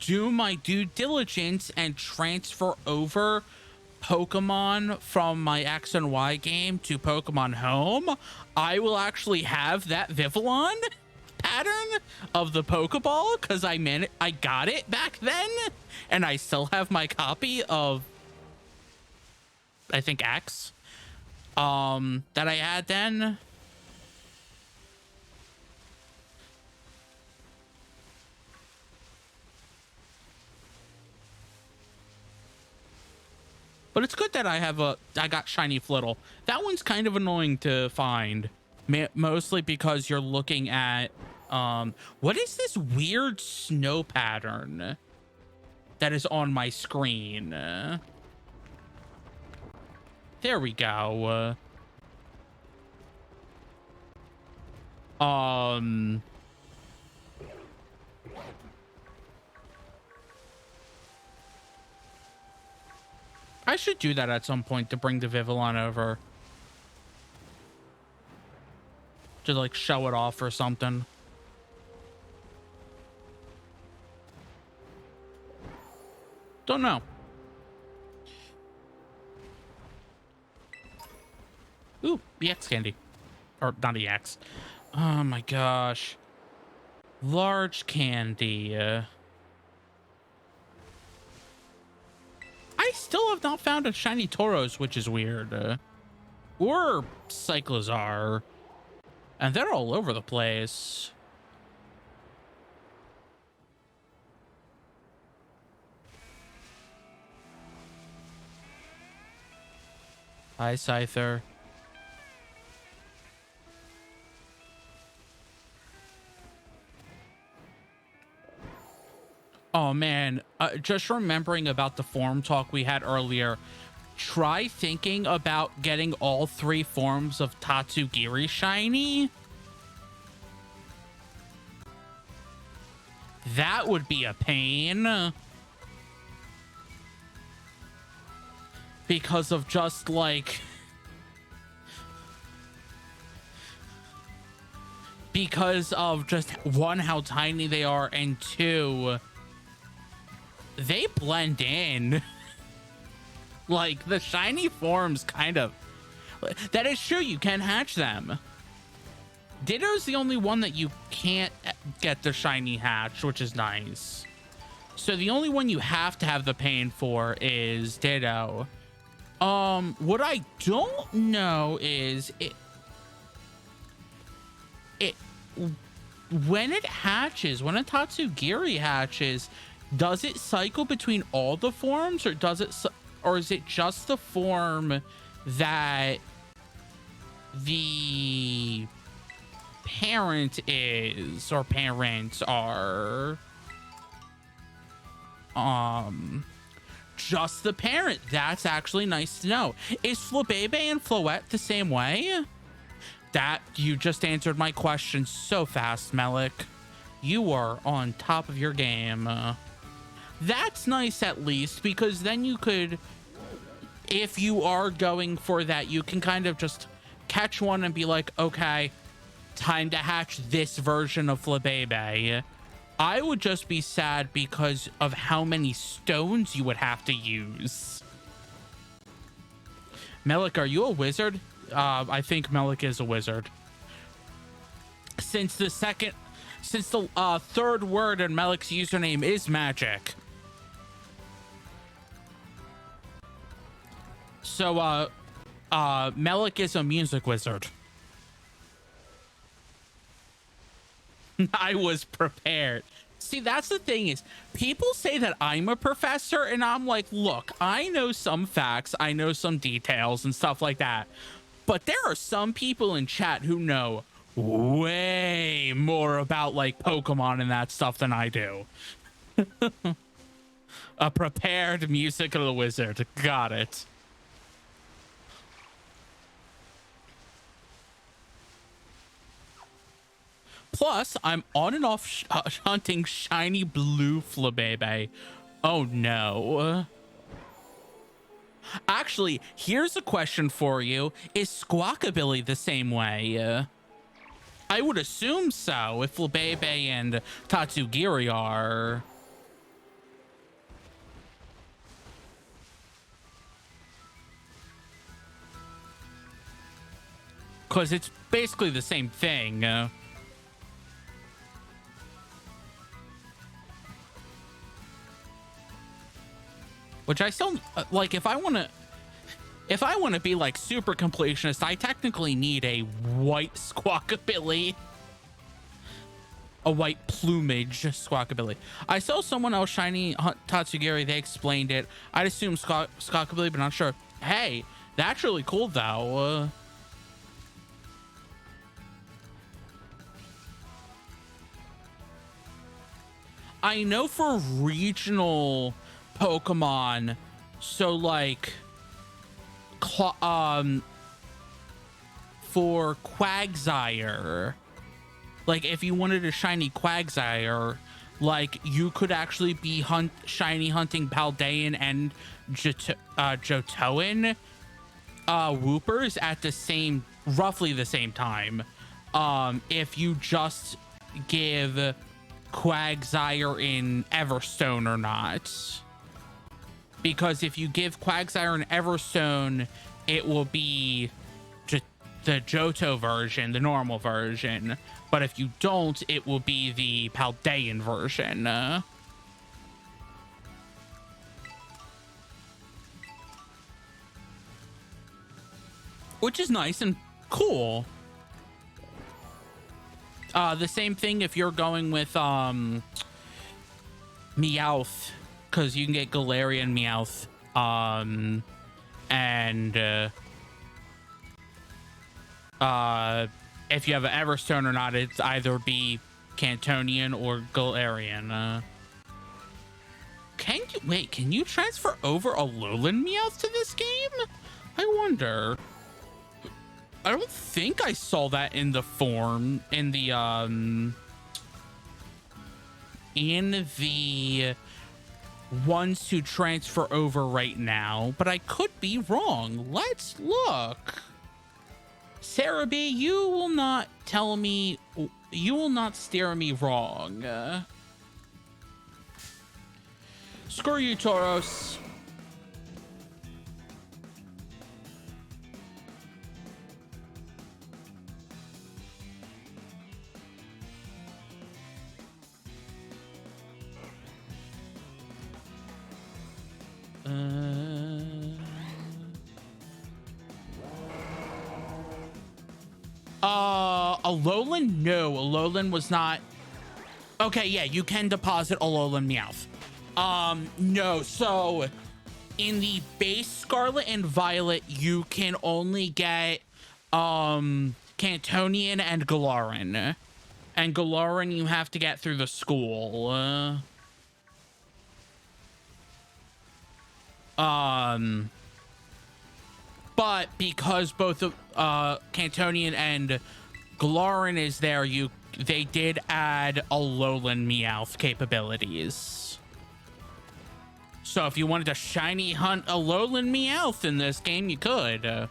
do my due diligence and transfer over Pokemon from my X and Y game to Pokemon Home, I will actually have that Vivillon pattern of the Pokeball, because I got it back then, and I still have my copy of, I think, X that I had then. But it's good that I got Shiny Flittle. That one's kind of annoying to find, mostly because you're looking at what is this weird snow pattern that is on my screen? There we go. I should do that at some point to bring the Vivillon over. To like show it off or something. Don't know. Ooh, EX candy. Or not EX. Oh my gosh. Large candy. I still have not found a shiny Tauros, which is weird. Or Cyclizar. And they're all over the place. Hi, Scyther. Oh man, just remembering about the form talk we had earlier. Try thinking about getting all 3 forms of Tatsugiri shiny. That would be a pain. Because of just like... Because of just, 1, how tiny they are, and 2... they blend in. Like, the shiny forms kind of... That is true, you can hatch them. Ditto's the only one that you can't get the shiny hatch, which is nice. So the only one you have to have the pain for is Ditto. What I don't know is... when it hatches, when a Tatsugiri hatches... does it cycle between all the forms, or is it just the form that the parent is, or parents are? Just the parent. That's actually nice to know. Is Flabebe and Floette the same way? That, you just answered my question so fast, Melik. You are on top of your game. That's nice, at least, because then you could, if you are going for that, you can kind of just catch one and be like, okay, time to hatch this version of Flabebe. I would just be sad because of how many stones you would have to use. Melik, are you a wizard? I think Melik is a wizard. Since the third word in Melik's username is magic. So, Melik is a music wizard. I was prepared. See, that's the thing is, people say that I'm a professor, and I'm like, look, I know some facts, I know some details and stuff like that. But there are some people in chat who know way more about, like, Pokemon and that stuff than I do. A prepared musical wizard. Got it. Plus, I'm on and off hunting shiny blue Flabébé. Oh no. Actually, here's a question for you. Is Squawkabilly the same way? I would assume so, if Flabébé and Tatsugiri are. Because it's basically the same thing. Which I still like. If I want to be like super completionist, I technically need a white Squawkabilly, a white plumage Squawkabilly. I saw someone else shiny Tatsugiri. They explained it. I'd assume Squawkabilly, but not sure. Hey, that's really cool though. I know for regional Pokemon, so like for Quagsire, like if you wanted a shiny Quagsire, like you could actually be shiny hunting Paldean and Johtoan Whoopers at the roughly the same time, if you just give Quagsire in Everstone or not. Because if you give Quagsire in Everstone, it will be the Johto version, the normal version. But if you don't, it will be the Paldean version. Which is nice and cool. The same thing if you're going with Meowth, because you can get Galarian Meowth, and if you have an Everstone or not, it's either be Cantonian or Galarian. Can you transfer over a Alolan Meowth to this game? I wonder. I don't think I saw that in the form, in the ones to transfer over right now, but I could be wrong. Let's look. Sarah B, you will not steer me wrong. Screw you, Tauros. Alolan? No, Alolan was not. Okay, yeah, you can deposit Alolan Meowth. No, so in the base Scarlet and Violet, you can only get Cantonian and Galarian. And Galarian you have to get through the school. But because both of Cantonian and Galarian is there, they did add Alolan Meowth capabilities. So if you wanted to shiny hunt Alolan Meowth in this game, you could.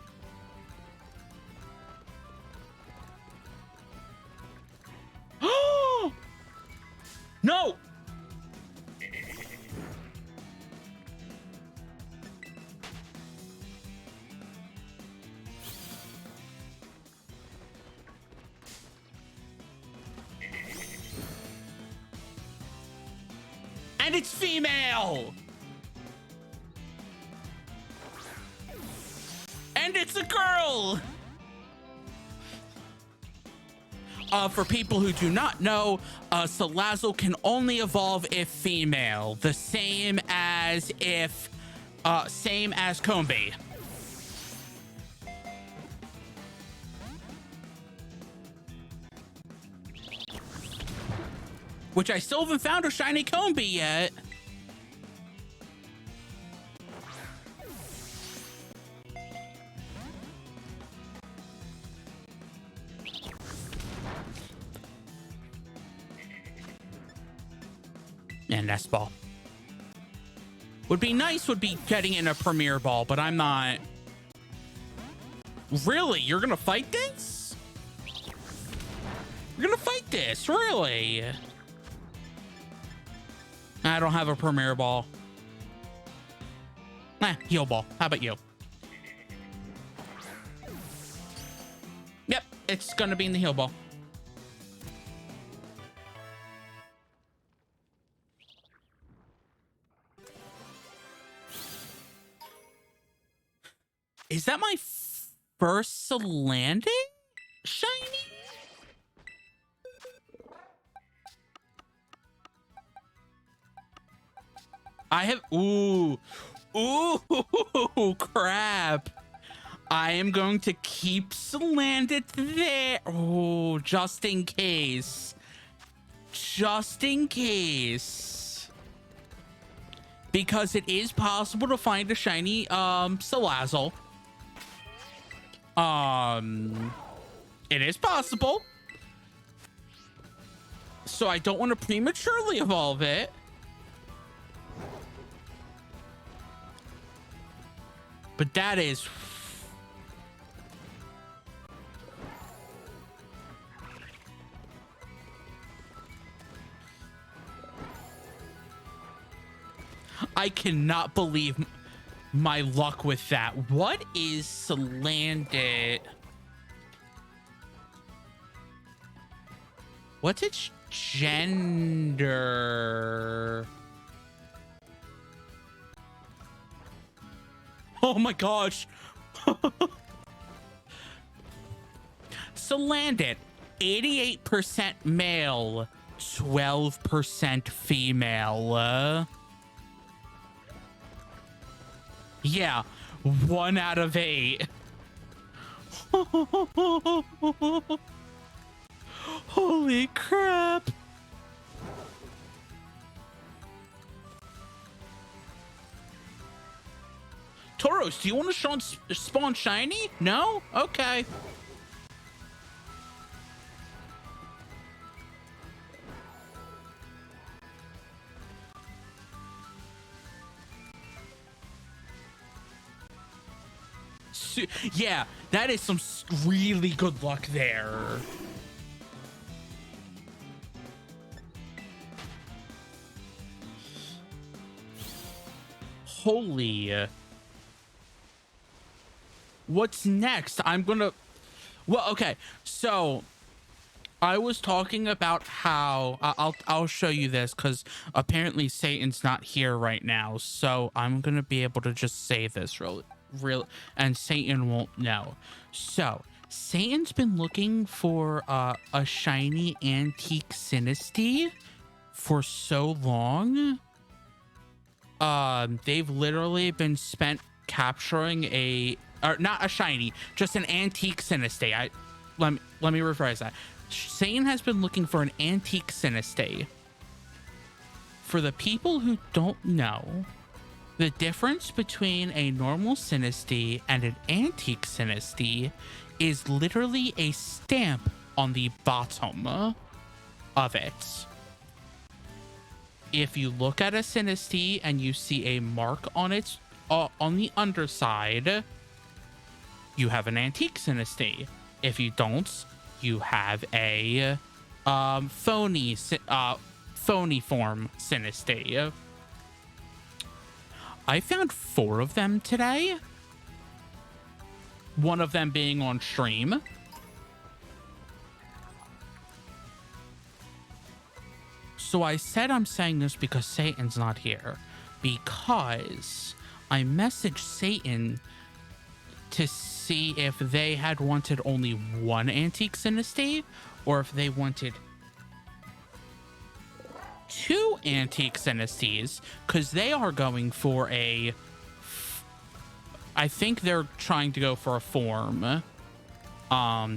No! And it's female! And it's a girl! For people who do not know, Salazzle can only evolve if female. The same as Combee. Which I still haven't found a shiny Combee yet. And nest ball. Would be nice would be getting in a premier ball, but I'm not. Really? You're gonna fight this? You're gonna fight this? Really? I don't have a premier ball. Heal ball. How about you? Yep, it's gonna be in the heal ball. Is that my first landing? Shiny? I have, ooh, crap. I am going to keep landed there. Oh, just in case. Just in case. Because it is possible to find a shiny, Salazzle. It is possible. So I don't want to prematurely evolve it. But that is... I cannot believe my luck with that. What is Slandit? What's its gender? Oh my gosh. Slandit, 88% male, 12% female. Yeah, 1 out of 8. Holy crap. Tauros, do you want to spawn shiny? No? Okay. Yeah, that is some really good luck there. Holy. What's next? I'm gonna... Well, okay. So, I was talking about how... I'll show you this, because apparently Satan's not here right now. So, I'm gonna be able to just say this real, and Satan won't know. So, Satan's been looking for a shiny antique Sinistea for so long. They've literally been spent capturing or not a shiny, just an antique Sinistea. Let me rephrase that. Satan has been looking for an antique Sinistea. For the people who don't know, the difference between a normal Sinistea and an antique Sinistea is literally a stamp on the bottom of it. If you look at a Sinistea and you see a mark on its on the underside, you have an antique Sinistea. If you don't, you have a phony form Sinistea. I found 4 of them today. One of them being on stream. So I said I'm saying this because Satan's not here. Because I messaged Satan to see if they had wanted only 1 antique Sinistea or if they wanted 2 antique Sinisteas, because they are going for a... I think they're trying to go for a form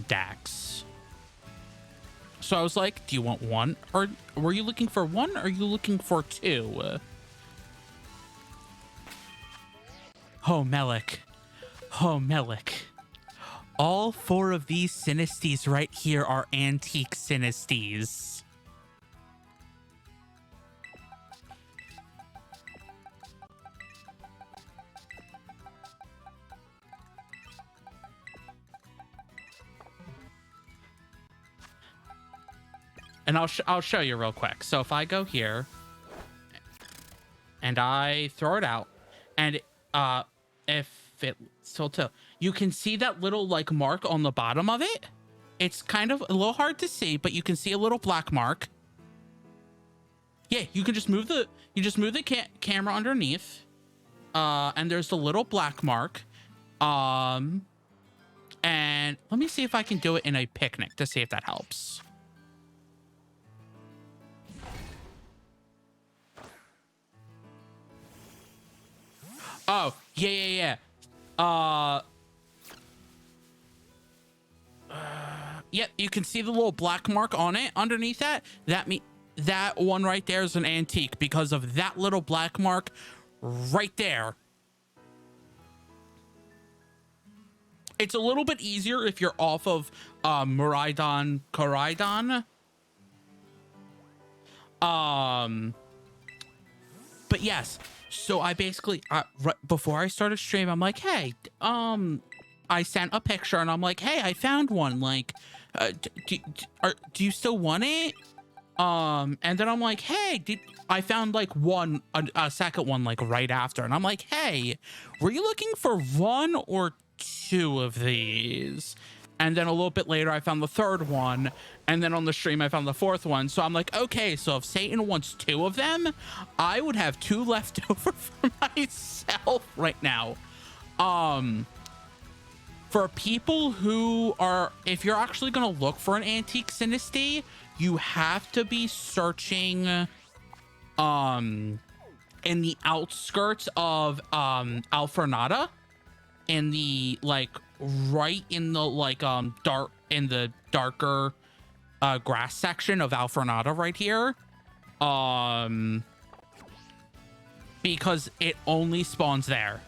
Dax. So I was like, do you want 1? Or were you looking for 1 or are you looking for 2? Oh, Melik. Oh, Melik. All 4 of these Sinisteas right here are antique Sinisteas. And I'll show you real quick. So if I go here and I throw it out, and if it still too, you can see that little like mark on the bottom of it. It's kind of a little hard to see, but you can see a little black mark. Yeah, you can just move the camera underneath, and there's the little black mark. And let me see if I can do it in a picnic to see if that helps. Oh, yeah. Yep, you can see the little black mark on it underneath that. That one right there is an antique because of that little black mark right there. It's a little bit easier if you're off of Muraidon Koraidon. But yes, so I basically right before I started stream, I'm like, hey, I sent a picture and I'm like, hey, I found one. Like, do you still want it? And then I'm like, hey, I found like a second one like right after, and I'm like, hey, were you looking for one or two of these? And then a little bit later, I found the third one. And then on the stream, I found the fourth one. So I'm like, okay, so if Satan wants two of them, I would have two left over for myself right now. For people who are, if you're actually going to look for an antique Sinisty, you have to be searching in the outskirts of Alfornada, in the like right in the like darker grass section of Alfornada right here, because it only spawns there.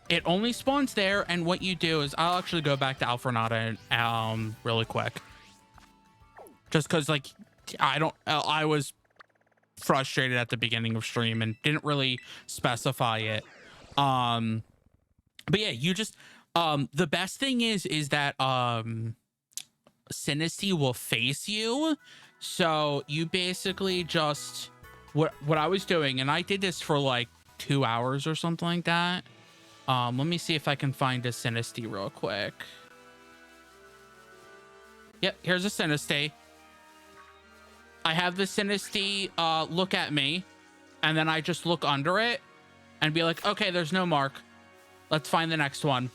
It only spawns there, and what you do is, I'll actually go back to Alfornada really quick, just because like I was frustrated at the beginning of stream and didn't really specify it. But yeah, you just the best thing is that Sinisty will face you, so you basically just what I was doing, and I did this for like 2 hours or something like that. Let me see if I can find a Sinisty real quick. Yep, here's a Sinisty. I have the Sinisty look at me, and then I just look under it and be like, okay, there's no mark. Let's find the next one.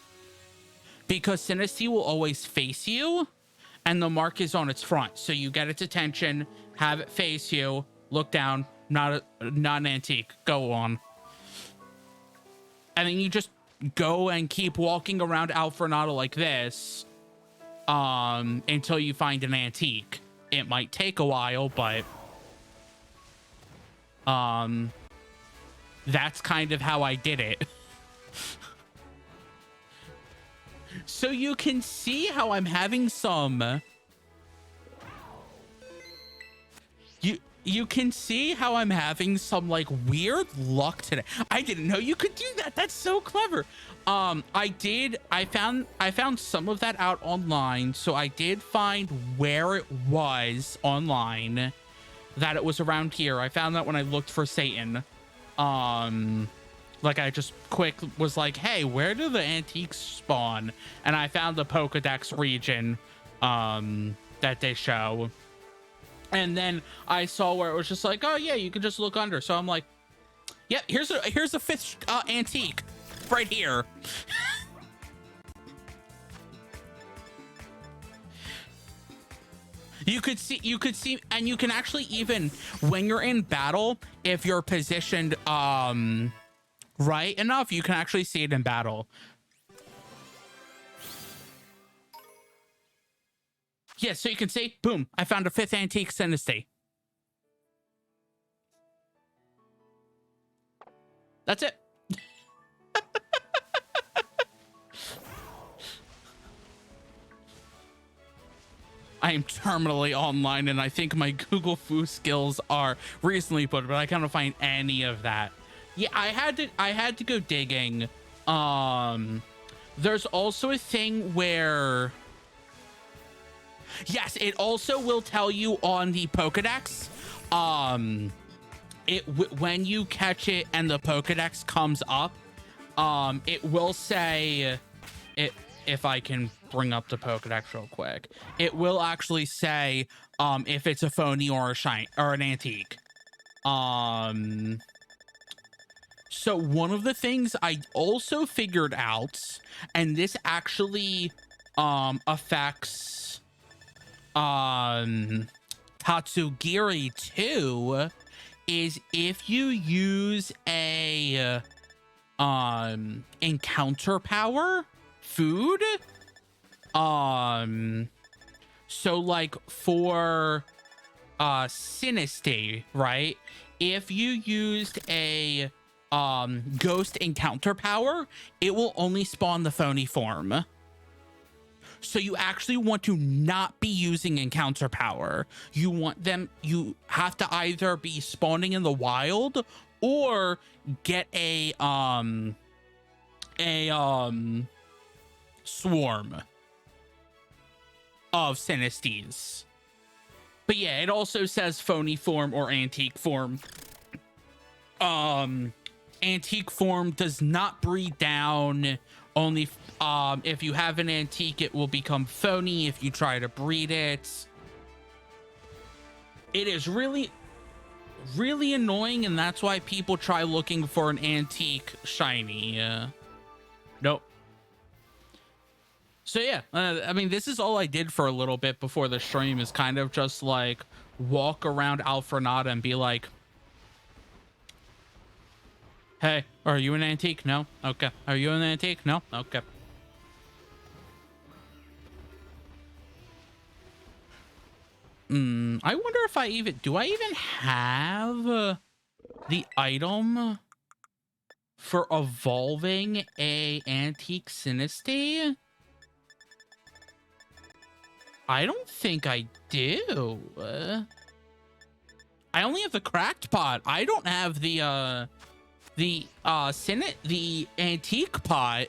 Because Sinisty will always face you, and the mark is on its front. So you get its attention, have it face you, look down, not an antique, go on. And then you just go and keep walking around Alfornada like this until you find an antique. It might take a while, but that's kind of how I did it. So you can see how I'm having some you can see how I'm having some like weird luck today. I didn't know you could do that. That's so clever. I found some of that out online. So I did find where it was online, that it was around here. I found that when I looked for Satan. Like I just quick was like, hey, where do the antiques spawn? And I found the Pokedex region that they show. And then I saw where it was just like, oh yeah, you can just look under. So I'm like, yeah, here's a fifth antique right here. You could see, and you can actually, even when you're in battle, if you're positioned right enough, you can actually see it in battle. Yeah, so you can see, boom, I found a fifth antique Sinisty. That's it. I am terminally online, and I think my Google Foo skills are recently put, but I cannot find any of that. Yeah, I had to go digging. There's also a thing where, yes, it also will tell you on the Pokedex, when you catch it and the Pokedex comes up, it will say it. If I can bring up the Pokedex real quick, it will actually say if it's a phony or a shine or an antique. So one of the things I also figured out, and this actually affects Tatsugiri too, is if you use a encounter power food, so like for Sinisty, right, if you used a ghost encounter power, it will only spawn the phony form. So you actually want to not be using encounter power. You have to either be spawning in the wild or get a swarm of Sinisties. But yeah, it also says phony form or antique form. Antique form does not breed down. Only if you have an antique, it will become phony if you try to breed it. It is really, really annoying, and that's why people try looking for an antique shiny. Nope. So yeah, I mean, this is all I did for a little bit before the stream, is kind of just like walk around Alfrenada and be like, hey, are you an antique? No? Okay. Are you an antique? No? Okay. I wonder if do I even have the item for evolving a antique Sinisty? I don't think I do. I only have the cracked pot. I don't have the antique pot.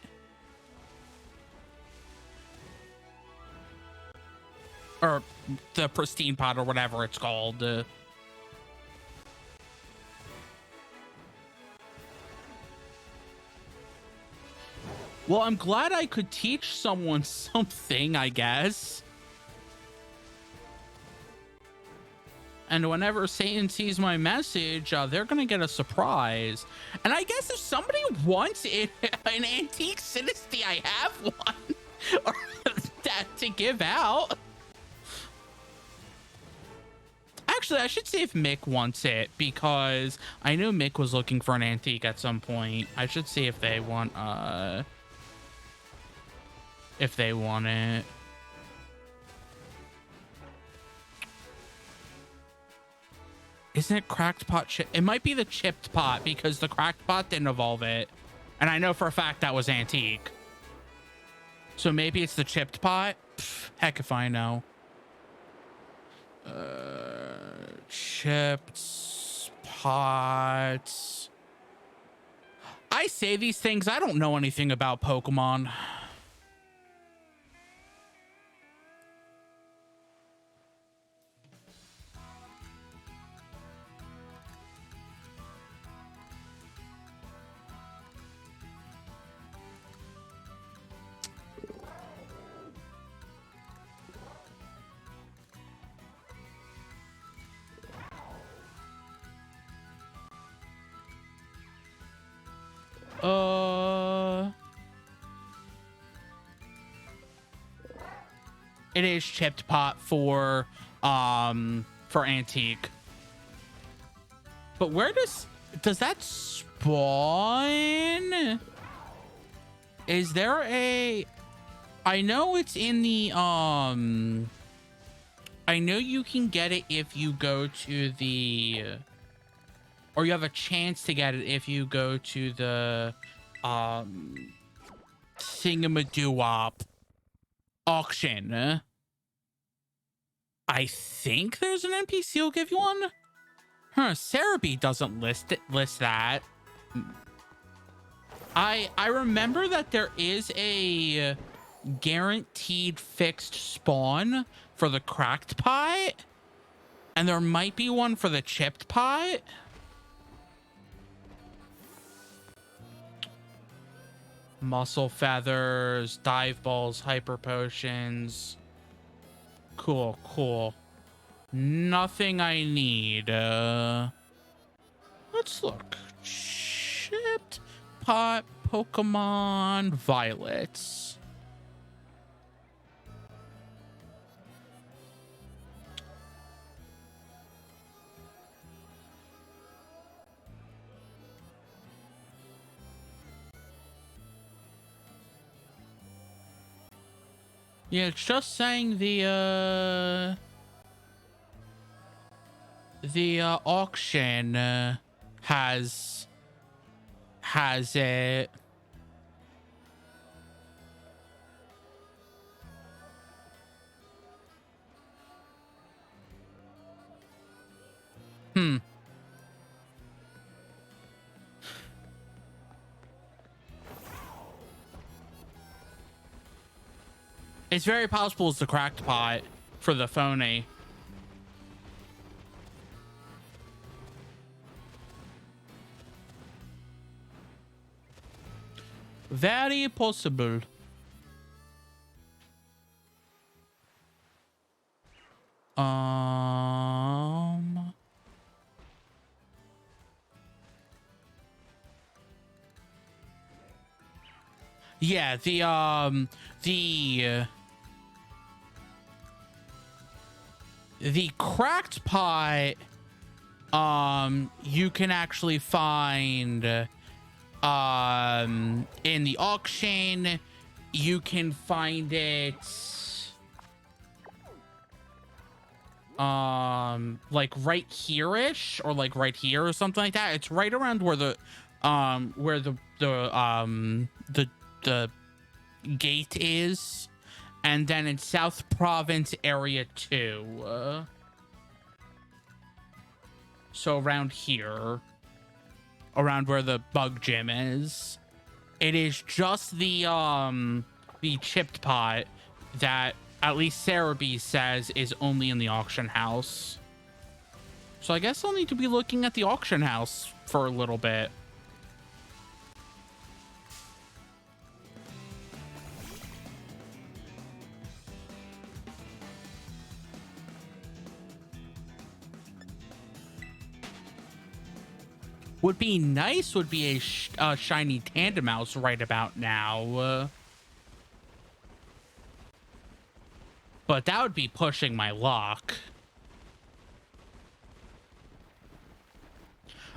Or the pristine pot, or whatever it's called. Well, I'm glad I could teach someone something, I guess. And whenever Satan sees my message, they're gonna get a surprise. And I guess if somebody wants an antique Sinisty, I have one or that to give out. Actually, I should see if Mick wants it, because I know Mick was looking for an antique at some point. I should see if they want it. Isn't it cracked pot chip? It might be the chipped pot, because the cracked pot didn't evolve it. And I know for a fact that was antique. So maybe it's the chipped pot? Pff, heck if I know. Chipped pot. I say these things, I don't know anything about Pokemon. It is chipped pot for antique. But where does that spawn? Is there a, I know it's in the I know you can get it if you go to the, or you have a chance to get it if you go to the Thingamadoo auction. I think there's an NPC who'll give you one. Huh, Cerebi doesn't list that. I remember that there is a guaranteed fixed spawn for the cracked pot, and there might be one for the chipped pot. Muscle feathers, dive balls, hyper potions. Cool, cool. Nothing I need. Let's look. Chipped pot, Pokemon, violets. Yeah, it's just saying the auction has it. It's very possible it's the cracked pot for the phony. Very possible. Yeah, the cracked pot you can actually find in the auction. You can find it like right here-ish, or like right here or something like that. It's right around where the gate is, and then in South Province area 2. So around here, around where the bug gym is. It is just the chipped pot that at least Cerebi says is only in the auction house. So I guess I'll need to be looking at the auction house for a little bit. Would be nice would be a shiny Tandemaus right about now. But that would be pushing my luck.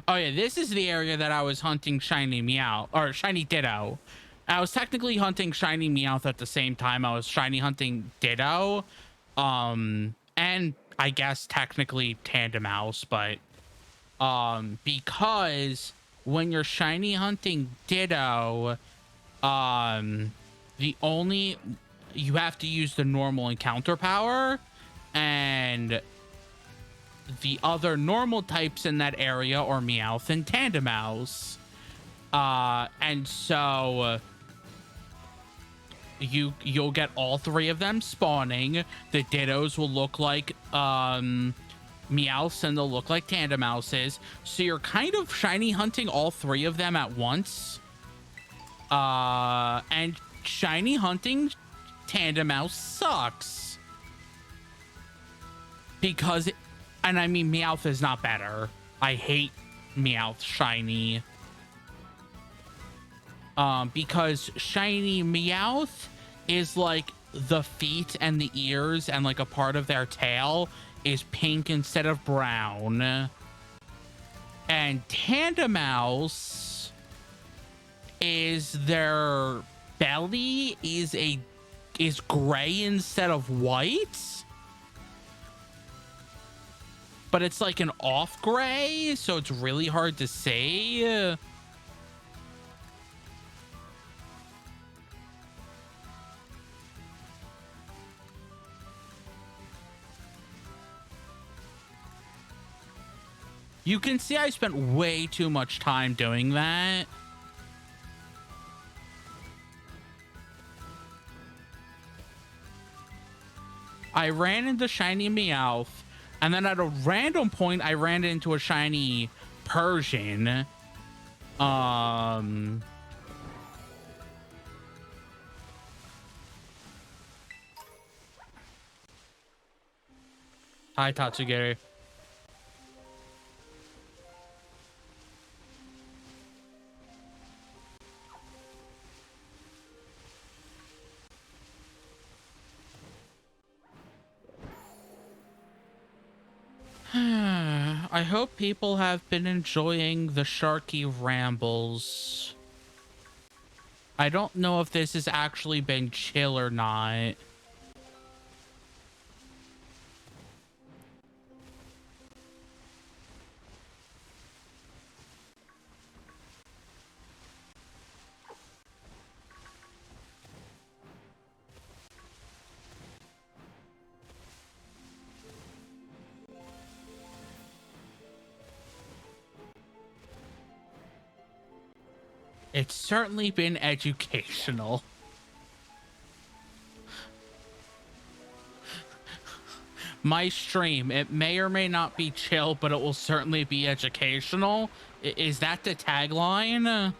Oh yeah, this is the area that I was hunting shiny Meow, or shiny Ditto. I was technically hunting shiny Meowth at the same time I was shiny hunting Ditto. And I guess technically Tandemaus, but because when you're shiny hunting Ditto, you have to use the normal encounter power, and the other normal types in that area are Meowth and Tandemaus. And so you'll get all three of them spawning. The Dittos will look like Meowths, and they'll look like Tandemouses. So you're kind of shiny hunting all three of them at once. And shiny hunting Tandemaus sucks. Because, and I mean, Meowth is not better. I hate Meowth shiny. Because shiny Meowth is like the feet and the ears and like a part of their tail is pink instead of brown. And Tandemaus is their belly is gray instead of white. But it's like an off gray, so it's really hard to say. You can see I spent way too much time doing that. I ran into shiny Meowth, and then at a random point, I ran into a shiny Persian. Hi, Tatsugiri. I hope people have been enjoying the Sharky rambles. I don't know if this has actually been chill or not. It's certainly been educational. My stream, it may or may not be chill, but it will certainly be educational. Is that the tagline?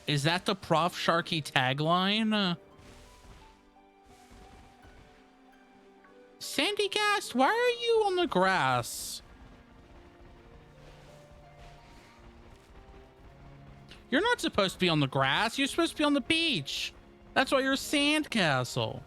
Is that the Prof Sharky tagline? Sandy Gast, why are you on the grass? You're not supposed to be on the grass. You're supposed to be on the beach. That's why you're a sandcastle.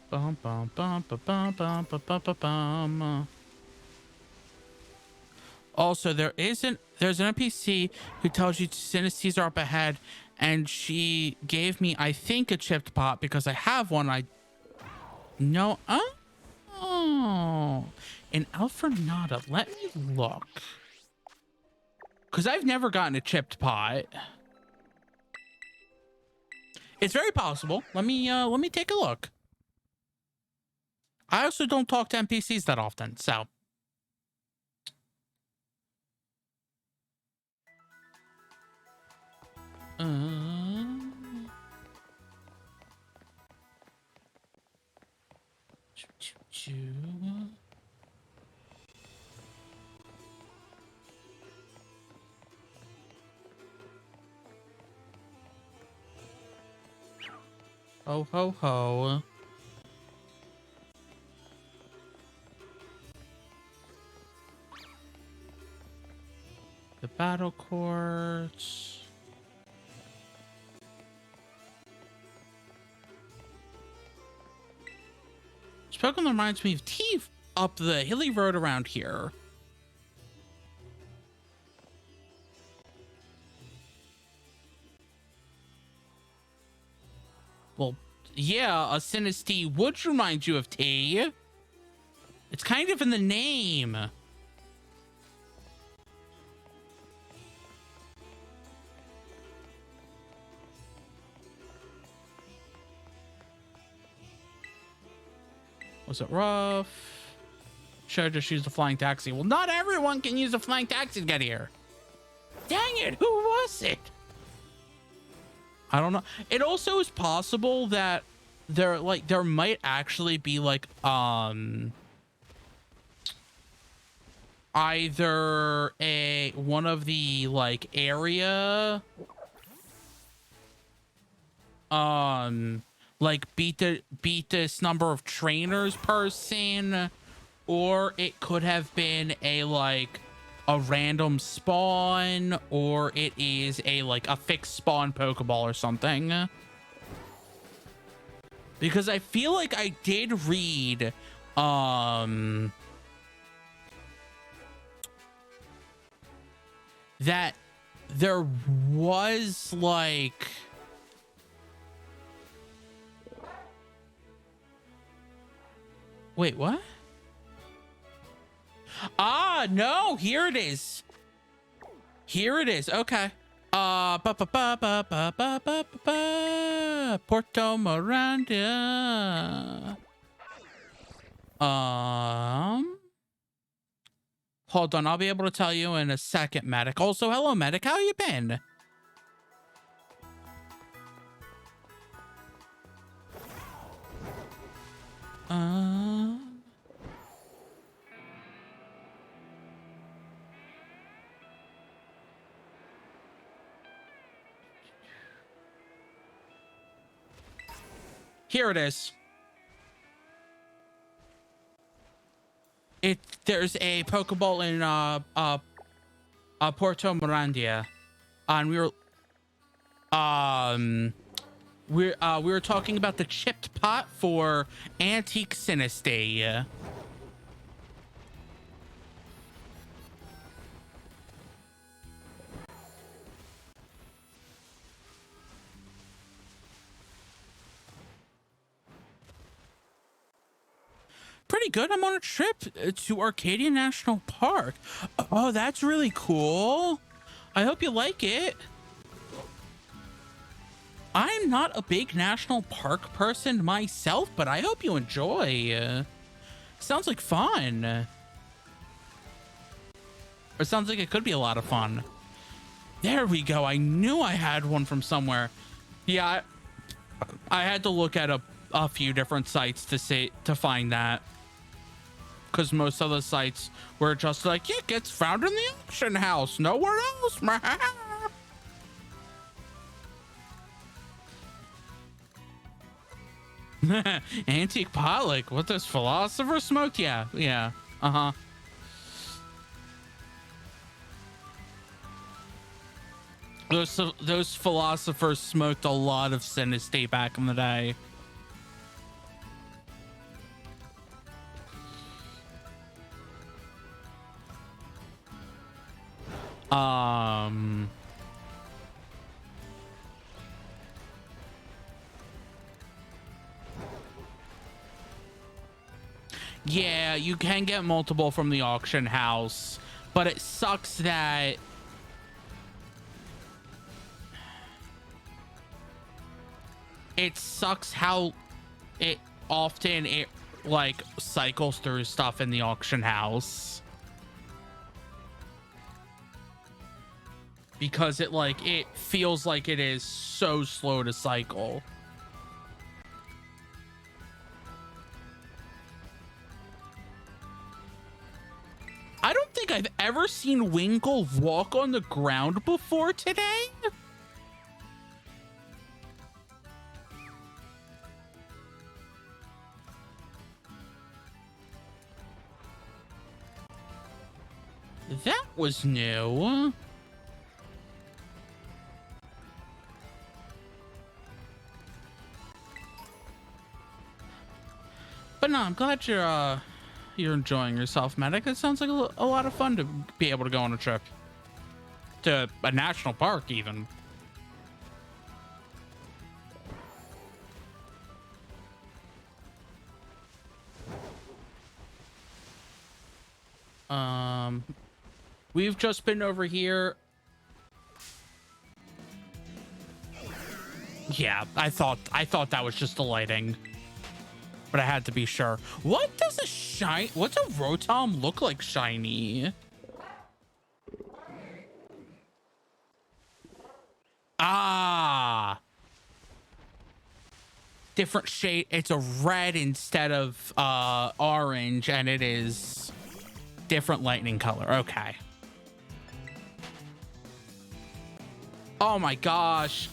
Bum, bum, bum, bum, bum, bum, bum, bum, bum. Also, there's an NPC who tells you to send a Caesar up ahead, and she gave me, I think, a chipped pot because I have one. I know. Oh, in Alfrenada. Let me look, because I've never gotten a chipped pot. It's very possible. Let me take a look. I also don't talk to NPCs that often, so. Ho, ho, ho. The battle courts. This Pokemon reminds me of Teef up the hilly road around here. Well, yeah, a Sinistee would remind you of T. It's kind of in the name. Was it rough? Should I just use the flying taxi? Well, not everyone can use the flying taxi to get here. Dang it, who was it? I don't know. It also is possible that there might actually be like either one of the like area like beat this number of trainers person, or it could have been a random spawn, or it is a fixed spawn Pokeball or something. Because I feel like I did read that there was Wait, what? Ah, no, here it is. Here it is. Okay. Porto Miranda. Hold on, I'll be able to tell you in a second, Medic. Also, hello, Medic. How you been? Here it is. There's a Pokeball in Porto Miranda, and we were talking about the chipped pot for Antique Sinistay. Pretty good. I'm on a trip to Arcadia National Park. Oh, that's really cool. I hope you like it. I'm not a big national park person myself, but I hope you enjoy. Sounds like fun. Or sounds like it could be a lot of fun. There we go. I knew I had one from somewhere. Yeah, I had to look at a few different sites to find that. Because most of the sites were just like, it gets found in the auction house, nowhere else. Antique pot, like what this philosopher smoked? Yeah. Those philosophers smoked a lot of Sinistay back in the day. Yeah, you can get multiple from the auction house, but it sucks that how it often like cycles through stuff in the auction house. Because it feels like it is so slow to cycle. I don't think I've ever seen Winkle walk on the ground before today. That was new. But no, I'm glad you're enjoying yourself, Medic. It sounds like a lot of fun to be able to go on a trip to a national park, even. We've just been over here. Yeah, I thought that was just the lighting, but I had to be sure. What's a Rotom look like shiny? Ah, different shade. It's a red instead of orange, and it is different lightning color. Okay. Oh my gosh.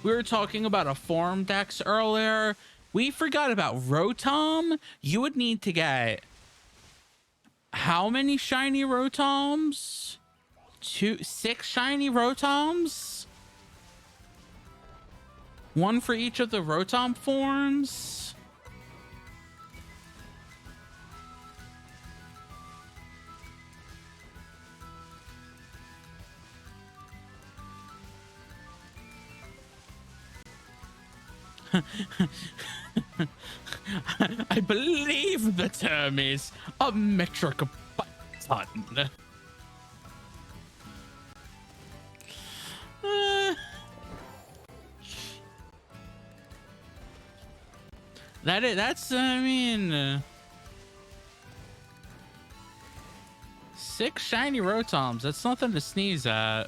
We were talking about a form dex earlier. We forgot about Rotom. You would need to get how many shiny Rotoms? 6 shiny Rotoms? 1 for each of the Rotom forms? I believe the term is a metric button. That's, I mean, 6 shiny Rotoms. That's nothing to sneeze at.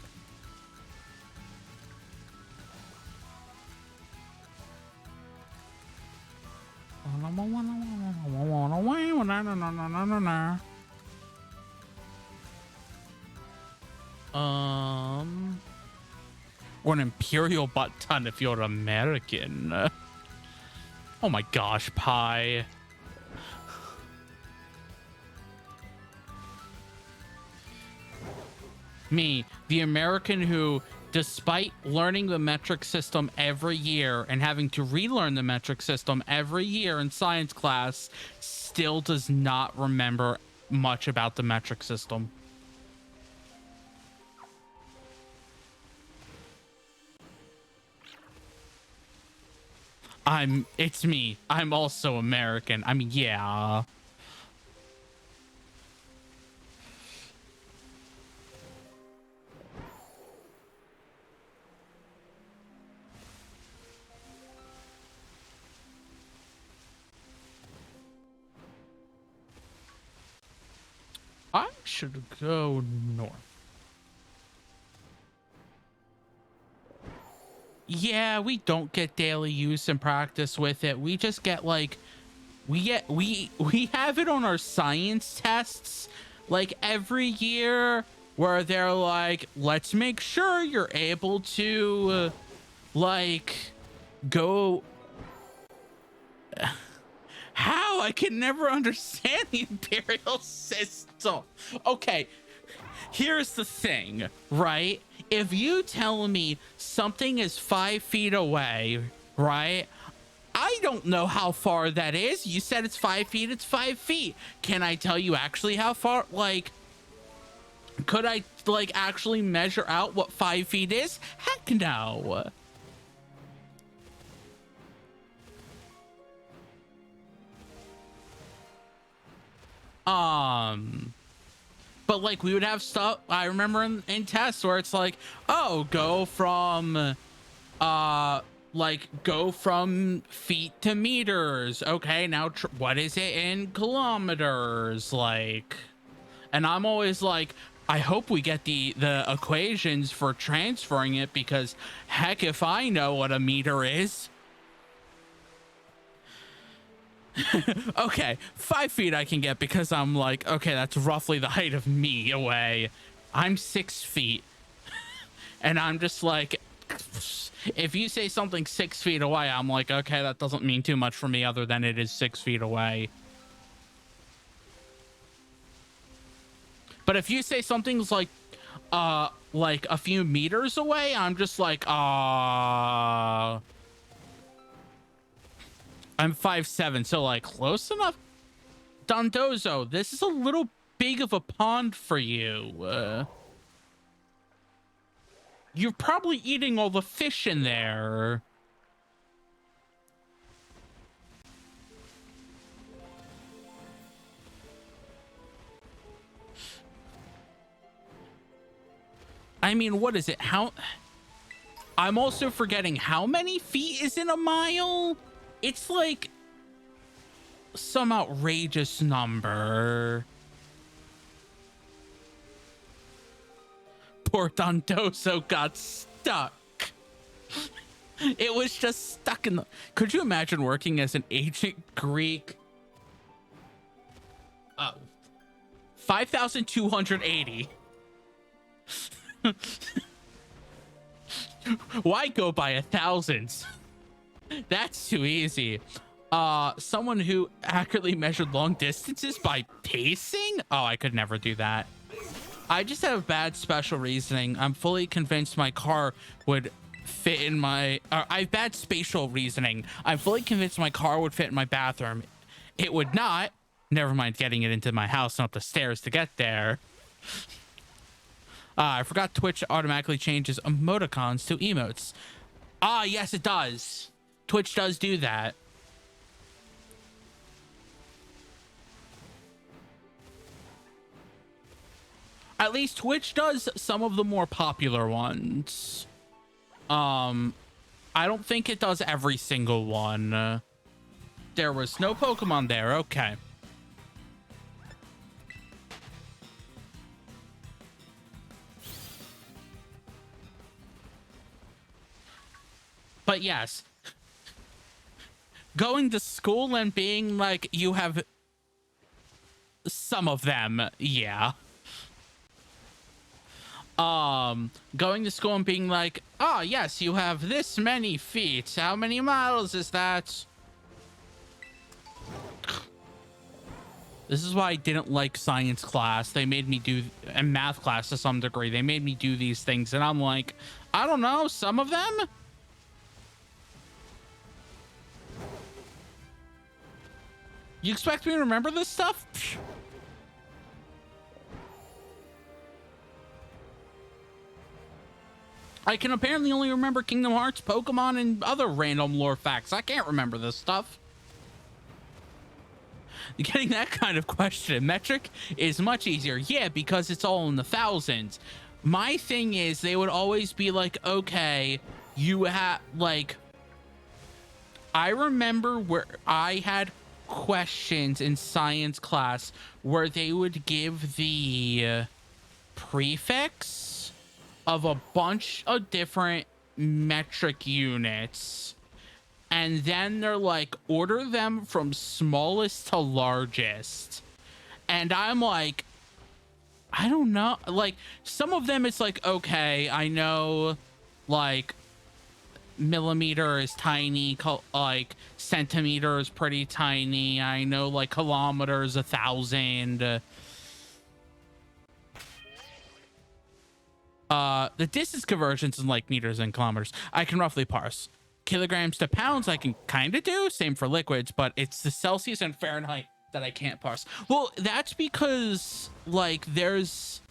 Or an Imperial butt ton if you're American. Oh my gosh, Pie. Me, the American who, despite learning the metric system every year and having to relearn the metric system every year in science class, still does not remember much about the metric system. It's me. I'm also American. I mean, yeah. I should go north. Yeah, we don't get daily use and practice with it. We just get like, we have it on our science tests like every year where they're like, let's make sure you're able to like go. How? I can never understand the imperial system. Okay, here's the thing, right? If you tell me something is 5 feet away, right? I don't know how far that is. You said it's 5 feet, it's 5 feet. Can I tell you actually how far? Like, could I like actually measure out what 5 feet is? Heck no. But like we would have stuff, I remember in tests where it's like, oh, go from go from feet to meters. Okay, now what is it in kilometers? Like, and I'm always like, I hope we get the equations for transferring it, because heck if I know what a meter is. Okay, 5 feet I can get because I'm like, okay, that's roughly the height of me away. I'm 6 feet. And I'm just like, if you say something 6 feet away, I'm like, okay, that doesn't mean too much for me other than it is 6 feet away. But if you say something's like a few meters away, I'm just like, I'm 5'7", so like close enough. Dondozo, this is a little big of a pond for you. You're probably eating all the fish in there. I mean, what is it? How? I'm also forgetting how many feet is in a mile? It's like some outrageous number. Poor Dondoso got stuck. It was just stuck in the... Could you imagine working as an ancient Greek? 5,280. Why go by 1,000? That's too easy. Someone who accurately measured long distances by pacing? Oh, I could never do that. I just have bad special reasoning. I'm fully convinced my car would fit in my... I have bad spatial reasoning. I'm fully convinced my car would fit in my bathroom. It would not. Never mind getting it into my house and up the stairs to get there. I forgot Twitch automatically changes emoticons to emotes. Ah, yes, it does. Twitch does do that. At least Twitch does some of the more popular ones. I don't think it does every single one. There was no Pokemon there. Okay. But yes, going to school and being like, you have some of them. Yeah. Going to school and being like, oh yes, you have this many feet. How many miles is that? This is why I didn't like science class. They made me do, and math class to some degree, they made me do these things. And I'm like, I don't know, some of them? You expect me to remember this stuff? Psh. I can apparently only remember Kingdom Hearts, Pokemon, and other random lore facts. I can't remember this stuff. Getting that kind of question metric is much easier. Yeah, because it's all in the thousands. My thing is, they would always be like, okay, you have, like, I remember where I had questions in science class where they would give the prefix of a bunch of different metric units, and then they're like, order them from smallest to largest. And I'm like, I don't know, like, some of them it's like, okay, I know, like, millimeter is tiny, like centimeter is pretty tiny, I know, like, kilometer is 1,000. The distance conversions in like meters and kilometers, I can roughly parse. Kilograms to pounds, I can kind of do. Same for liquids, but it's the Celsius and Fahrenheit that I can't parse. Well, that's because like there's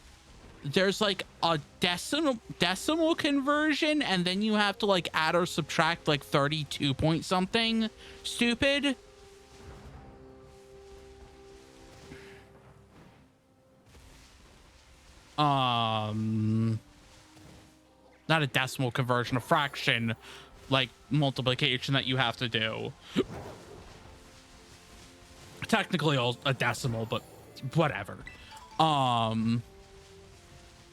like a decimal conversion, and then you have to like add or subtract like 32 point something stupid. Not a decimal conversion, a fraction, like multiplication that you have to do. Technically a decimal, but whatever. I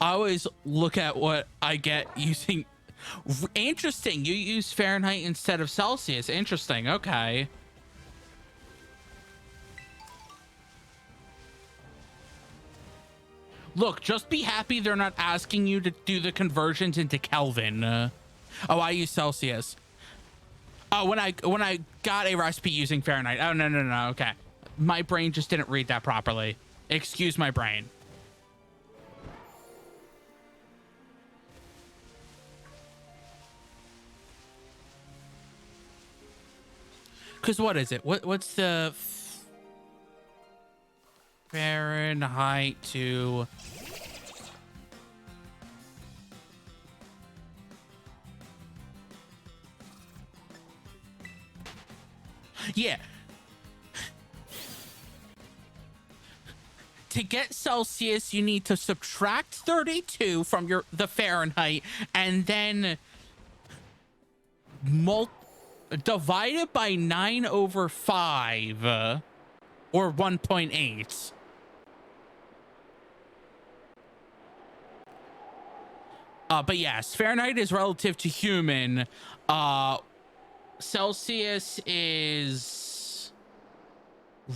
always look at what I get using. Interesting, you use Fahrenheit instead of Celsius. Interesting, okay. Look, just be happy they're not asking you to do the conversions into Kelvin. Oh, I use Celsius. Oh, when I got a recipe using Fahrenheit. Oh, no. Okay. My brain just didn't read that properly. Excuse my brain. Because what is it? What's the Fahrenheit to... Yeah. To get Celsius, you need to subtract 32 from the Fahrenheit, and then divide it by 9/5 or 1.8. But yes, Fahrenheit is relative to human. Celsius is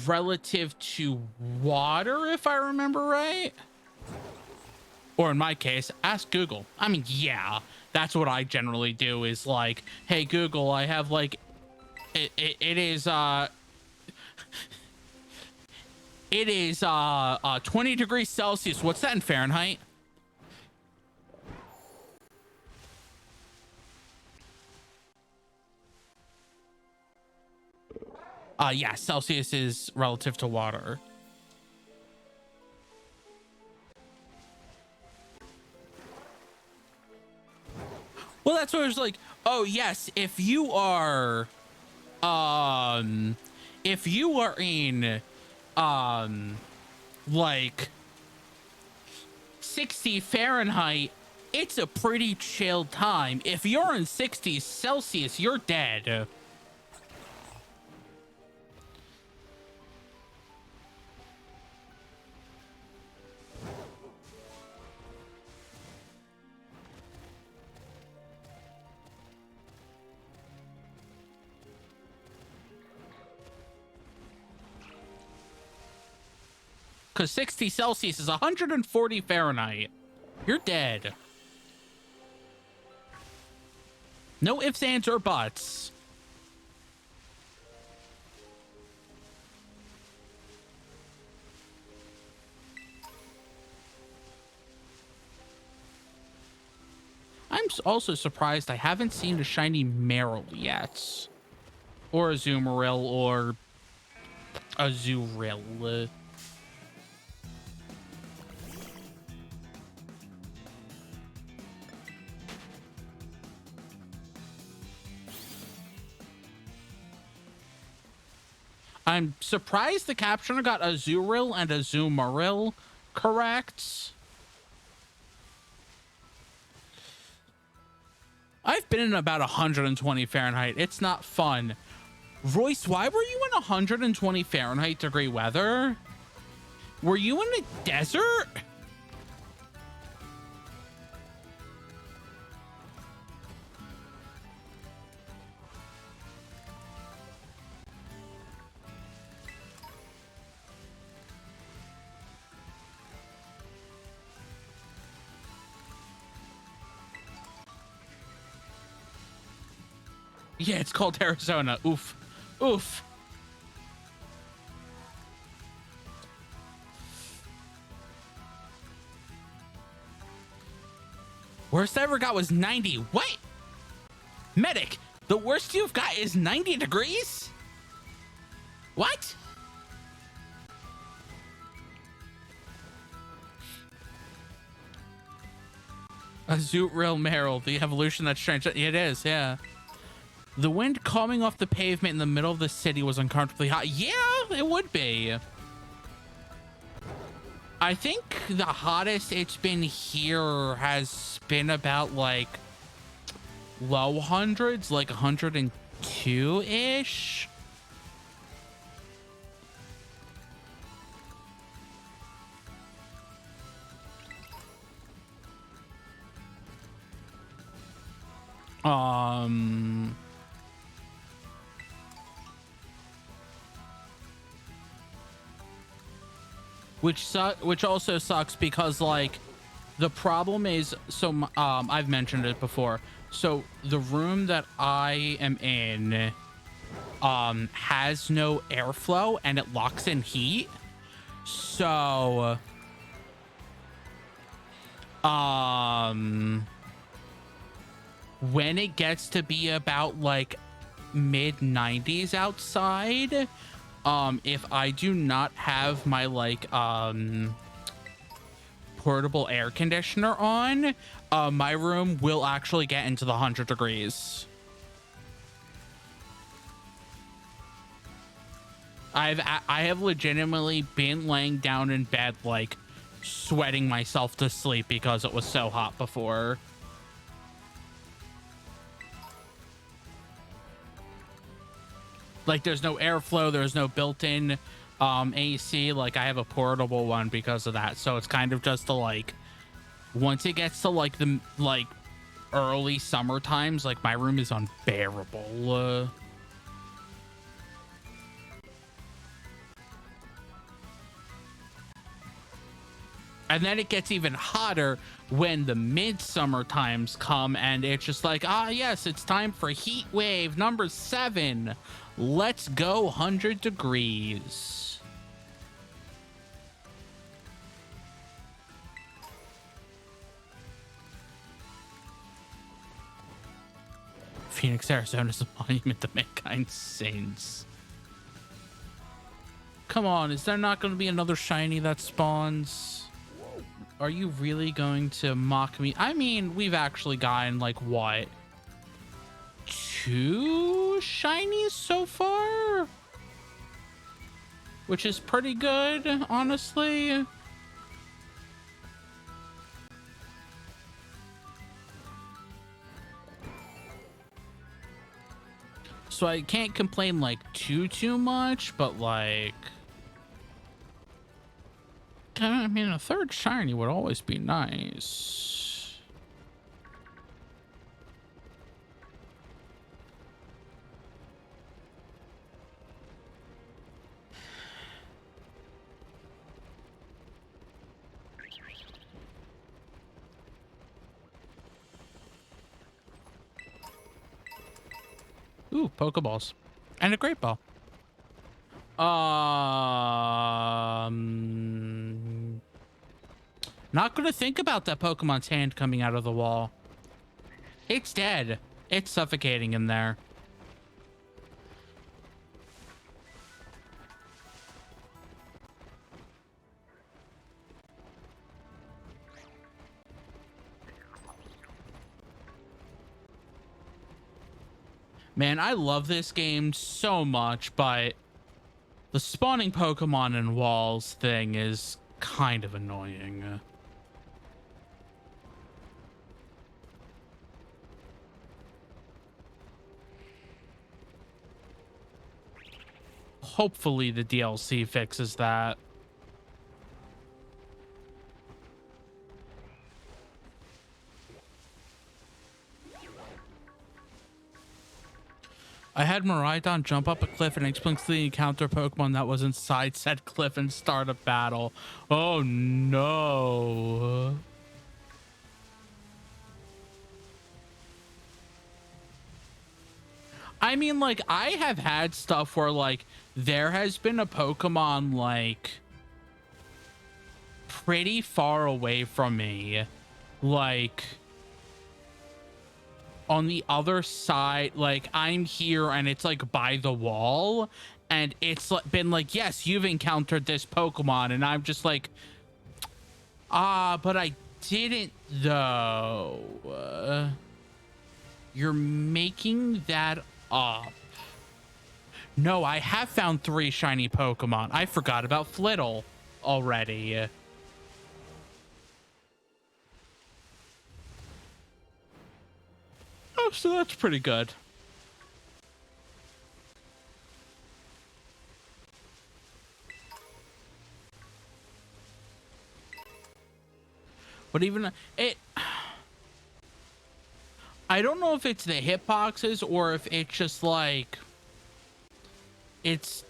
relative to water, if I remember right. Or in my case, ask Google. I mean, yeah, that's what I generally do, is like, hey, Google, I have like, it is, it is 20 degrees Celsius. What's that in Fahrenheit? Yeah, Celsius is relative to water. Well, that's what it was like. Oh, yes, if you are if you are in like 60 Fahrenheit, it's a pretty chill time. If you're in 60 Celsius, you're dead. Because 60 Celsius is 140 Fahrenheit. You're dead. No ifs, ands, or buts. I'm also surprised I haven't seen a shiny Meryl yet. Or a Zoomeril or a Zuril. I'm surprised the captioner got a Zuril and a Zoomeril correct. I've been in about 120 Fahrenheit. It's not fun. Royce, why were you in 120 Fahrenheit degree weather? Were you in a desert? Yeah, it's called Arizona. Oof. Oof. Worst I ever got was 90. What? Medic, the worst you've got is 90 degrees? What? A Zootril Meryl, the evolution that's strange. It is, yeah. The wind coming off the pavement in the middle of the city was uncomfortably hot. Yeah, it would be. I think the hottest it's been here has been about like low hundreds, like 102-ish. Which also sucks because like the problem is, so I've mentioned it before. So the room that I am in has no airflow and it locks in heat. So when it gets to be about like mid 90s outside, if I do not have my like portable air conditioner on, my room will actually get into the 100 degrees. I have legitimately been laying down in bed like sweating myself to sleep because it was so hot before. Like there's no airflow, there's no built-in AC. Like I have a portable one because of that, so it's kind of just to like, once it gets to like the like early summer times, like my room is unbearable. And then it gets even hotter when the midsummer times come, and it's just like, ah yes, it's time for heat wave number 7. Let's go 100 degrees. Phoenix, Arizona is a monument to mankind's sins. Come on, is there not going to be another shiny that spawns? Are you really going to mock me? I mean, we've actually gotten like what? 2 shinies so far, which is pretty good, honestly. So I can't complain like too much, but like, I mean, a third shiny would always be nice. Ooh, Pokeballs. And a Great Ball. Not gonna think about that Pokemon's hand coming out of the wall. It's dead. It's suffocating in there. Man, I love this game so much, but the spawning Pokemon in walls thing is kind of annoying. Hopefully the DLC fixes that. I had Miraidon jump up a cliff and explicitly encounter Pokemon that was inside said cliff and start a battle. Oh no. I mean, like, I have had stuff where, like, there has been a Pokemon, like, pretty far away from me. Like, on the other side, like, I'm here and it's, like, by the wall. And it's been like, yes, you've encountered this Pokemon. And I'm just like, but I didn't, though. You're making that up. No, I have found 3 shiny Pokemon. I forgot about Flittle already. Oh, so that's pretty good. But even it, I don't know if it's the hitboxes or if it's just like, it's,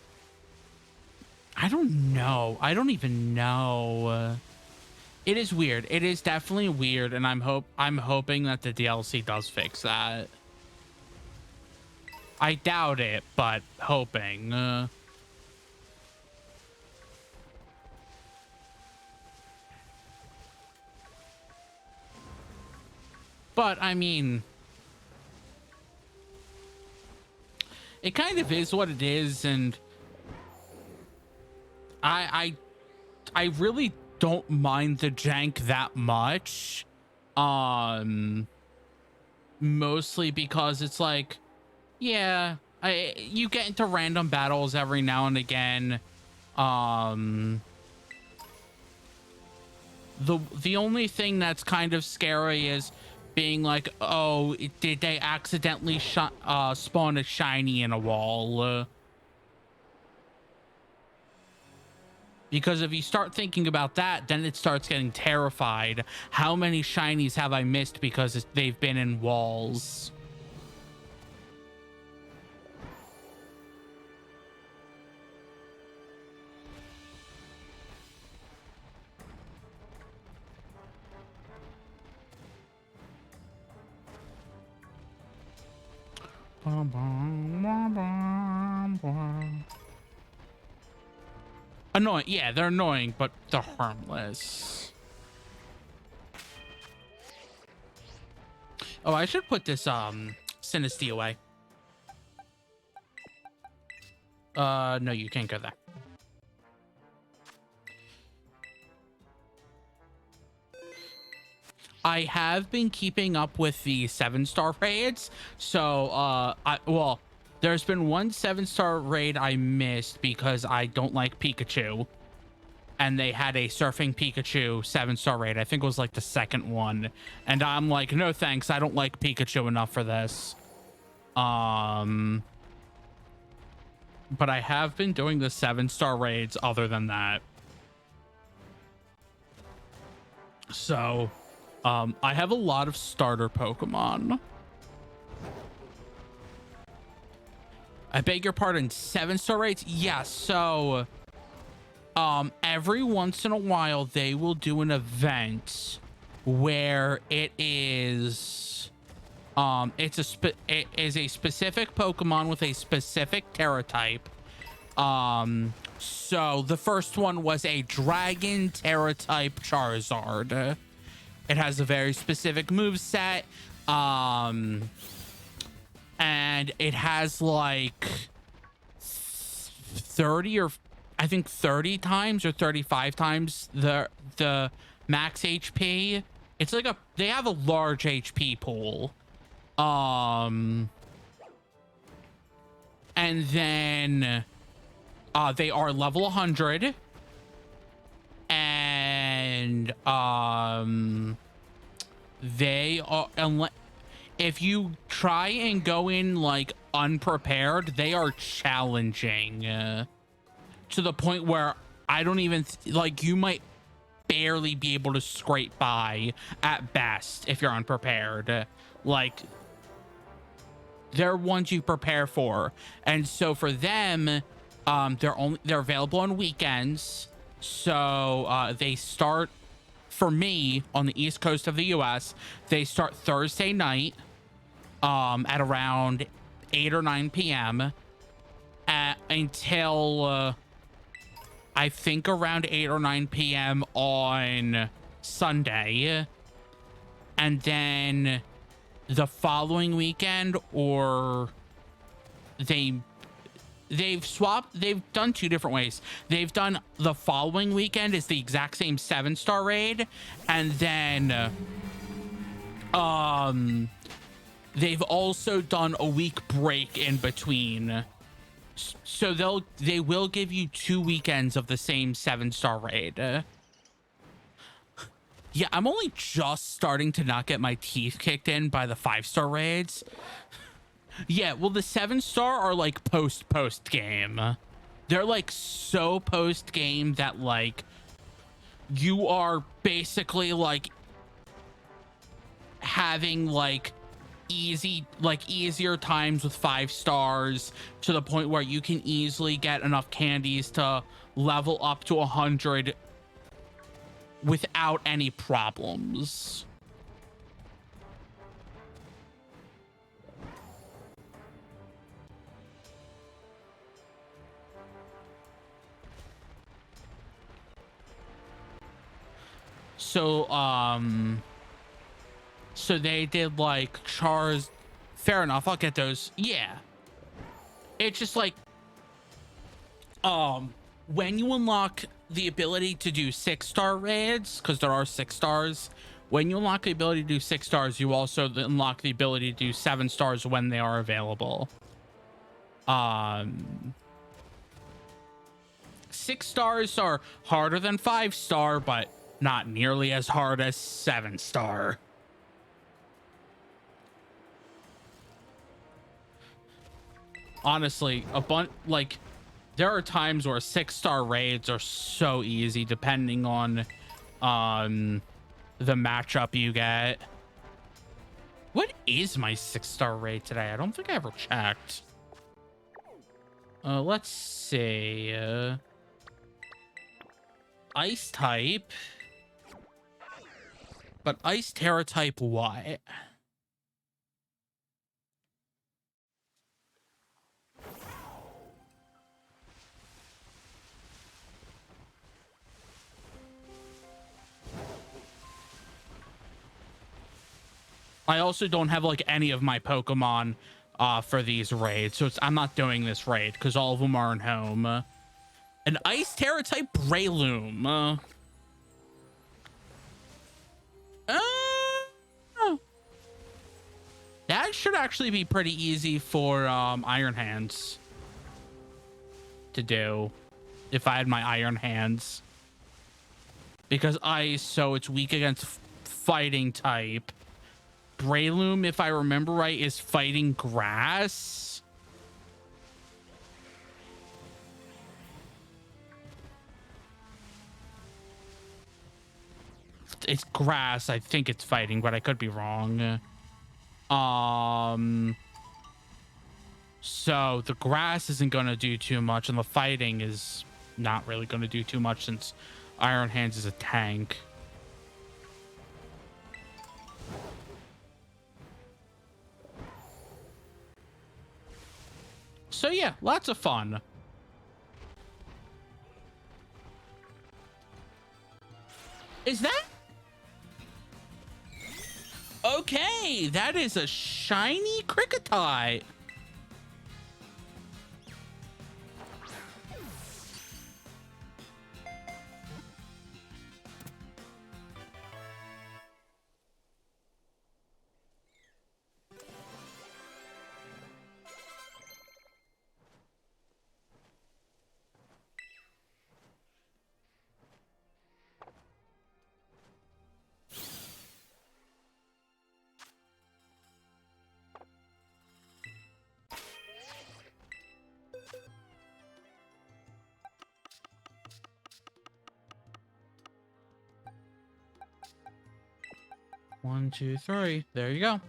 I don't know. I don't even know. It is weird. It is definitely weird, and I'm hoping that the DLC does fix that. I doubt it, but hoping. But I mean, it kind of is what it is, and I really don't mind the jank that much. Mostly because it's like, yeah, you get into random battles every now and again. The only thing that's kind of scary is being like, oh, did they accidentally spawn a shiny in a wall? Because if you start thinking about that, then it starts getting terrified. How many shinies have I missed because they've been in walls? Annoying. Yeah, they're annoying, but they're harmless. Oh, I should put this Sinistea away. No, you can't go there. I have been keeping up with the 7-star raids, so well, There's been one 7-star raid I missed because I don't like Pikachu. And they had a Surfing Pikachu 7-star raid. I think it was like the second one. And I'm like, no thanks. I don't like Pikachu enough for this. But I have been doing the 7-star raids other than that. So, I have a lot of starter Pokemon. I beg your pardon, 7-star raids? Yeah, so every once in a while they will do an event where it is it is a specific Pokemon with a specific Terra type. So the first one was a Dragon Terra type Charizard. It has a very specific moveset. And it has like 30 or I think 30 times or 35 times the max HP. It's like they have a large HP pool. And then they are level 100. And they are, if you try and go in like unprepared, they are challenging to the point where I don't even like, you might barely be able to scrape by at best if you're unprepared. Like, they're ones you prepare for, and so for them, they're available on weekends. So they start, for me, on the East Coast of the US, they start Thursday night at around 8 or 9 p.m. Until I think around 8 or 9 p.m. on Sunday. And then the following weekend, or they've done two different ways. They've done the following weekend is the exact same 7-star raid, and then they've also done a week break in between. So they will give you 2 weekends of the same 7-star raid. Yeah, I'm only just starting to not get my teeth kicked in by the 5-star raids. Yeah, well, the 7-star are like post game. They're like so post game that like you are basically like having like easier times with 5 stars, to the point where you can easily get enough candies to level up to 100 without any problems. So so they did like Chars. Fair enough, I'll get those. Yeah, it's just like when you unlock the ability to do 6-star raids, because there are 6 stars, when you unlock the ability to do 6 stars, you also unlock the ability to do 7 stars when they are available. 6 stars are harder than 5-star, but not nearly as hard as 7-star. Honestly, like, there are times where 6-star raids are so easy depending on the matchup you get. What is my 6-star raid today? I don't think I ever checked. Let's see. Ice type. But Ice Terra type what? I also don't have like any of my Pokemon for these raids, so I'm not doing this raid because all of them aren't home. An Ice Terra type Breloom. That should should actually be pretty easy for Iron Hands to do if I had my Iron Hands. Because ice, so it's weak against fighting type. Breloom, if I remember right, is fighting grass. It's grass. I think it's fighting, but I could be wrong. So the grass isn't going to do too much, and the fighting is not really going to do too much since Iron Hands is a tank. So yeah, lots of fun. Is that? Okay, that is a shiny Cricketite. One, two, three. There you go.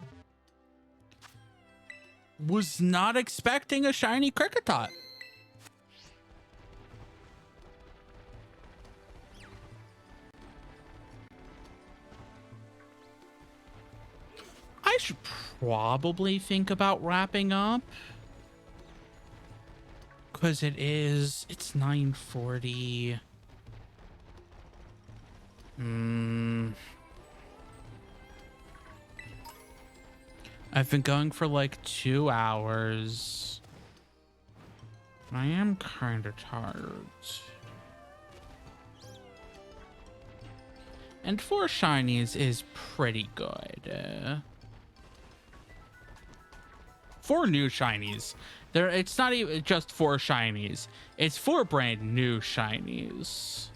Was not expecting a shiny Cricketite. I should probably think about wrapping up. Because it's 9:40. I've been going for like 2 hours. I am kind of tired. And 4 shinies is pretty good. 4 new shinies. It's not even just 4 shinies. It's 4 brand new shinies.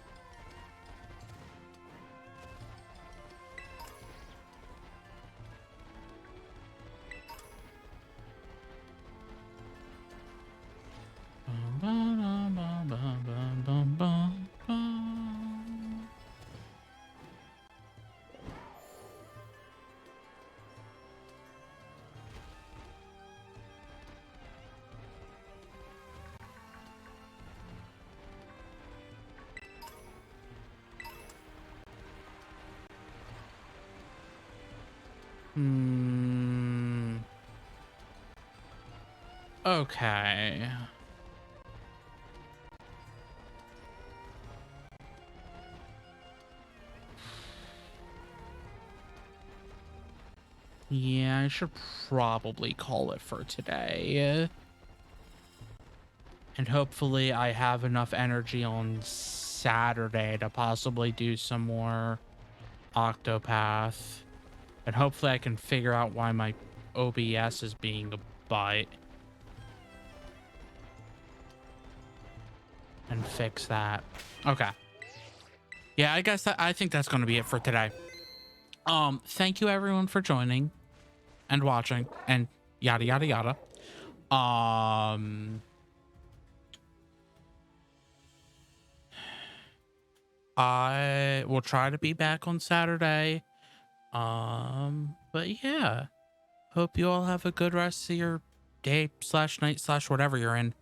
Okay. Yeah, I should probably call it for today. And hopefully I have enough energy on Saturday to possibly do some more Octopath. And hopefully I can figure out why my OBS is being a butt. And fix that. Okay. Yeah, I guess I think that's going to be it for today. Thank you everyone for joining and watching and yada yada yada. I will try to be back on Saturday. But yeah, hope you all have a good rest of your day / night / whatever you're in.